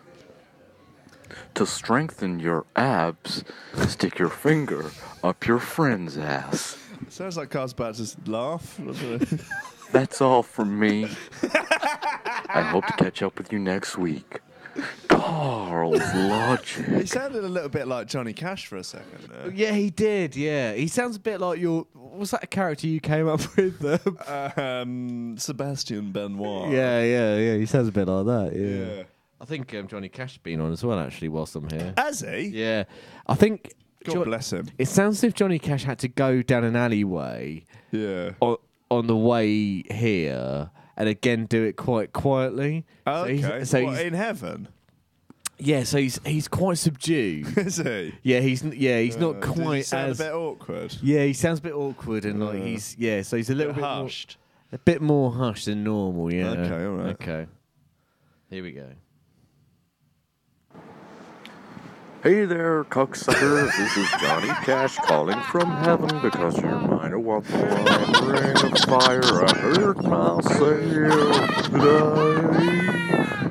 To strengthen your abs, stick your finger up your friend's ass. Sounds like Carl's about to laugh. That's all from me. I hope to catch up with you next week. Carl's He logic. sounded a little bit like Jonny Cash for a second there. Yeah, he did. Yeah, he sounds a bit like your. Was that a character you came up with? Sebastian Benoit. Yeah. He sounds a bit like that. Yeah. Yeah. I think Jonny Cash has been on as well. Actually, whilst I'm here. Has he? Yeah, I think. God bless him. It sounds as if Jonny Cash had to go down an alleyway Yeah. on the way here, and again do it quite quietly. Oh, okay. So What, he's, in heaven? yeah, so he's quite subdued. Is he? Yeah, he's not Does he quite sound as a bit awkward. Yeah, he sounds a bit awkward and like so he's a little bit hushed. a bit more hushed than normal. Yeah. Okay, all right. Okay. Here we go. Hey there, cocksuckers. This is Jonny Cash calling from heaven because you're mine. I want the line ring of fire. I hurt myself today.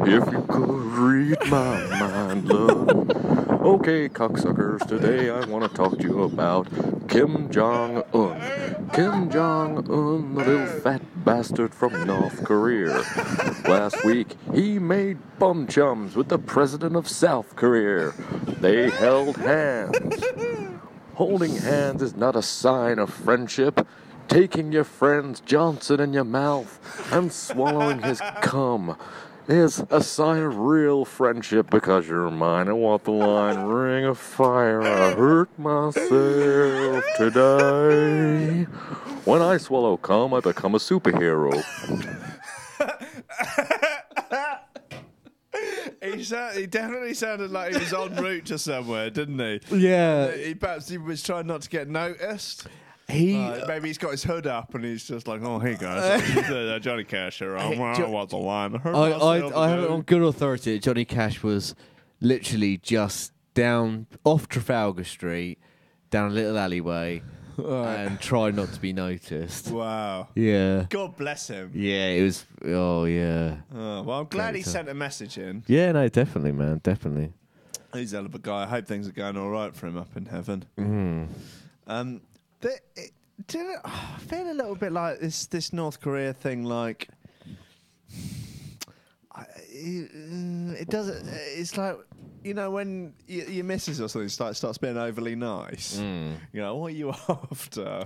If you could read my mind, love. Okay, cocksuckers, today I want to talk to you about Kim Jong-un. Kim Jong-un, the little fat bastard from North Korea. Last week, he made bum chums with the president of South Korea. They held hands. Holding hands is not a sign of friendship. Taking your friend's Johnson in your mouth and swallowing his cum is a sign of real friendship because you're mine. I want the line ring of fire. I hurt myself today. When I swallow cum, I become a superhero. He definitely sounded like he was en route to somewhere, didn't he? Yeah. Perhaps he was trying not to get noticed. He Maybe he's got his hood up and he's just like, oh, hey guys, Jonny Cash here. I want the line. I have it on good authority that Jonny Cash was literally just down off Trafalgar Street, down a little alleyway, and tried not to be noticed. Wow. Yeah. God bless him. Yeah, it was. Oh, yeah. Oh, well, I'm glad he sent a message in. Yeah, no, definitely, man, definitely. He's a hell of a guy. I hope things are going all right for him up in heaven. I feel a little bit like this North Korea thing. Like, it doesn't. It's like, you know, when your missus or something starts being overly nice. You know, what are you after?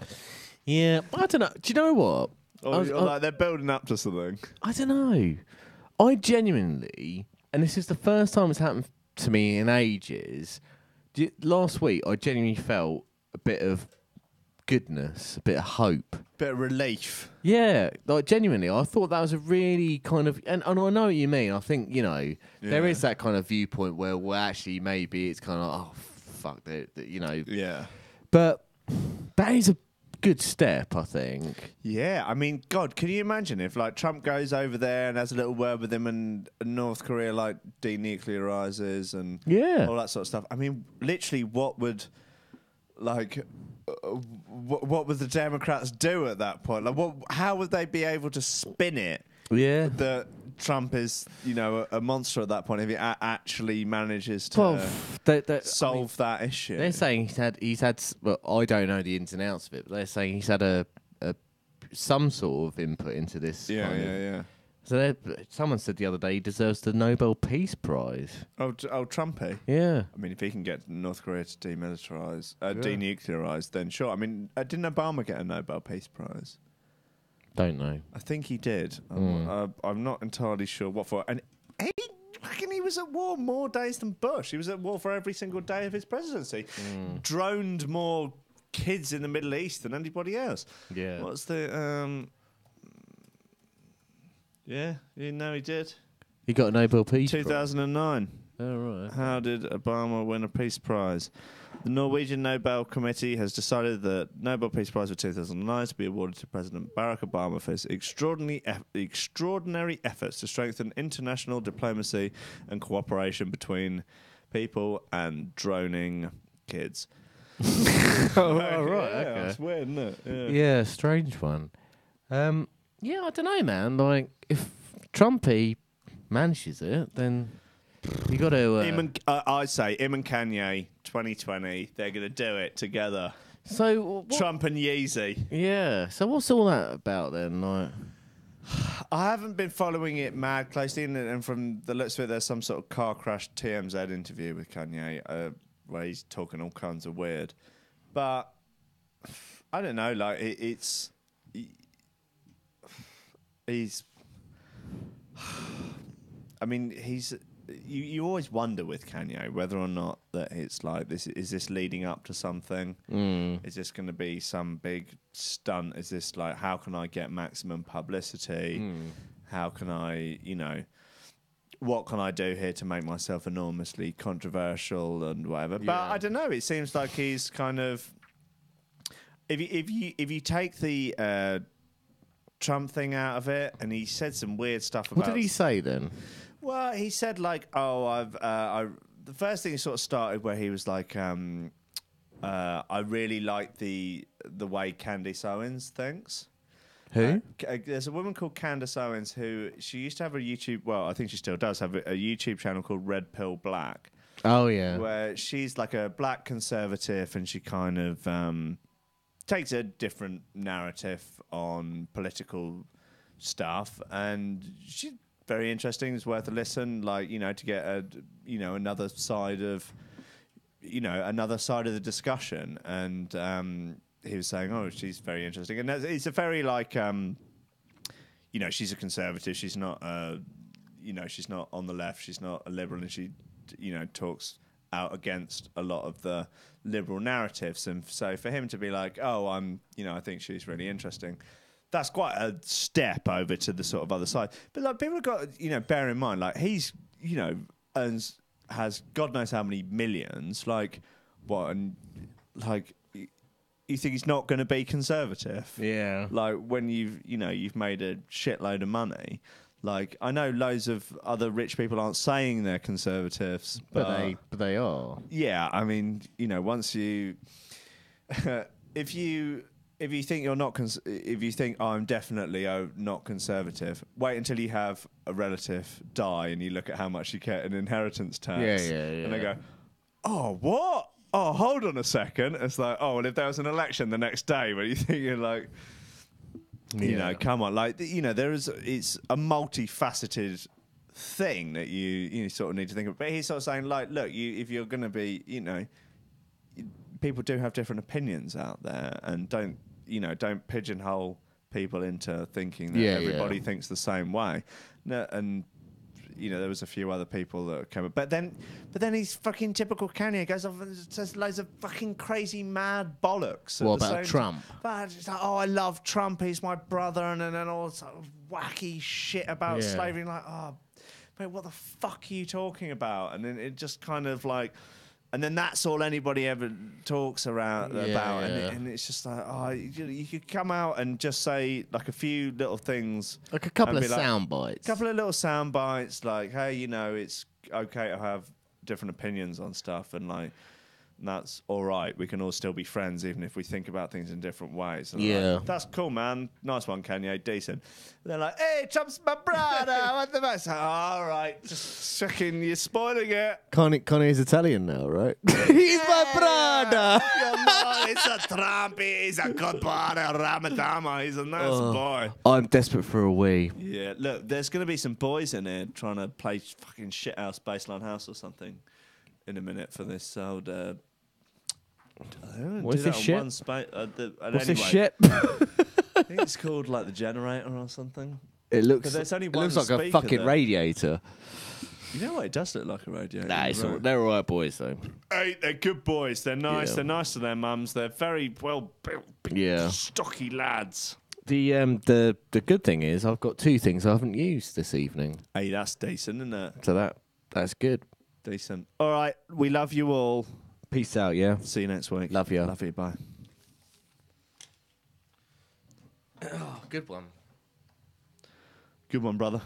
Yeah, I don't know. Do you know what? Or like they're building up to something. I don't know. I genuinely, and this is the first time it's happened to me in ages. Last week, I genuinely felt a bit of goodness, a bit of hope. Bit of relief. Yeah, like genuinely, I thought that was a really kind of, and I know what you mean. I think, you know, there is that kind of viewpoint where, well, actually, maybe it's kind of, oh, fuck, you know. Yeah. But that is a good step, I think. Yeah, I mean, God, can you imagine if like Trump goes over there and has a little word with him, and North Korea like denuclearizes and all that sort of stuff? I mean, literally, what would what would the Democrats do at that point? Like, how would they be able to spin it? Yeah, That Trump is, a monster at that point if he actually manages to solve that issue. They're saying he's had. Well, I don't know the ins and outs of it, but they're saying he's had a some sort of input into this. Yeah. So someone said the other day he deserves the Nobel Peace Prize. Oh, Trumpy. Yeah. I mean, if he can get North Korea to denuclearize, then sure. I mean, didn't Obama get a Nobel Peace Prize? Don't know. I think he did. I'm not entirely sure what for. And he was at war more days than Bush. He was at war for every single day of his presidency. Droned more kids in the Middle East than anybody else. Yeah. What's the... Yeah, he did. He got a Nobel Peace Prize. 2009. Oh, right. How did Obama win a Peace Prize? The Norwegian Nobel Committee has decided that Nobel Peace Prize for 2009 to be awarded to President Barack Obama for his extraordinary efforts to strengthen international diplomacy and cooperation between people and droning kids. Right. Yeah, Okay. it's weird, isn't it? Yeah, strange one. Yeah, I don't know, man. Like, if Trumpy manages it, then you got to. I say him and Kanye, 2020, they're going to do it together. So Trump and Yeezy. Yeah. So what's all that about then? Like, I haven't been following it mad closely, and from the looks of it, there's some sort of car crash TMZ interview with Kanye where he's talking all kinds of weird. But I don't know. Like he's. I mean, he's. You always wonder with Kanye whether or not that it's like this. Is this leading up to something? Is this going to be some big stunt? Is this like, how can I get maximum publicity? How can I, what can I do here to make myself enormously controversial and whatever? But I don't know. It seems like he's kind of. If you take the Trump thing out of it, and he said some weird stuff about. what did he say then? Well, he said like, the first thing he sort of started where he was like, I really like the way Candace Owens thinks. Who? There's a woman called Candace Owens who she used to have a YouTube. Well, I think she still does have a YouTube channel called Red Pill Black. Oh yeah. Where she's like a black conservative, and she kind of takes a different narrative on political stuff, and she's very interesting. It's worth a listen. Like, to get another side of the discussion. And he was saying, "Oh, she's very interesting." And it's a very like, she's a conservative. She's not, she's not on the left. She's not a liberal, and she, talks out against a lot of the liberal narratives. And so for him to be like, "Oh, I think she's really interesting," that's quite a step over to the sort of other side. But like, people have got, bear in mind, like, he's, has God knows how many millions. Like, what? And like, you think he's not going to be conservative? Yeah. Like, when you've made a shitload of money. Like, I know loads of other rich people aren't saying they're conservatives, but they are. Yeah, I mean, once you, if you think you're not, if you think, oh, I'm definitely not conservative, wait until you have a relative die and you look at how much you get in inheritance tax. Yeah. And they go, oh, what? Oh, hold on a second. It's like, oh, well, if there was an election the next day, where you think you're like, come on, like, it's a multifaceted thing that you sort of need to think of. But he's sort of saying, like, look, if you're going to be, people do have different opinions out there, and don't pigeonhole people into thinking that everybody thinks the same way. No, and there was a few other people that came up, but then he's fucking typical Kanye, goes off and says loads of fucking crazy mad bollocks. What about Trump? But it's like, oh, I love Trump, he's my brother, and then all sort of wacky shit about slavery. Like, oh, mate, what the fuck are you talking about? And then it just kind of like, And then that's all anybody ever talks about. Yeah. And it's just like, oh, you could come out and just say like a few little things. Like a couple and of be like, sound bites. A couple of little sound bites, like, hey, you know, it's okay to have different opinions on stuff, and like, that's all right. We can all still be friends, even if we think about things in different ways. And Yeah. like, that's cool, man. Nice one, Kanye. Decent. And they're like, hey, Trump's my brother. What the fuck? Like, all right, just fucking, you're spoiling it. Kanye is Italian now, right? He's my brother. No, it's a Trump. He's a good boy. Ramadama. He's a nice boy. I'm desperate for a wee. Yeah, look, there's going to be some boys in here trying to play fucking shithouse baseline house or something in a minute for this old. What's this shit? What's this shit? I think it's called like the generator or something. It looks. But there's only It one looks like a speaker fucking there. radiator. You know what? It does look like a radiator. Nah, Right. they're all right boys though. Hey, they're good boys. They're nice. Yeah. They're nice to their mums. They're very well built, big, Yeah. stocky lads. The good thing is I've got 2 things I haven't used this evening, Hey, that's decent, isn't it? so that's good. Decent. All right, we love you all. Peace out, yeah. See you next week. Love you. Love you. Bye. Oh, good one. Good one, brother.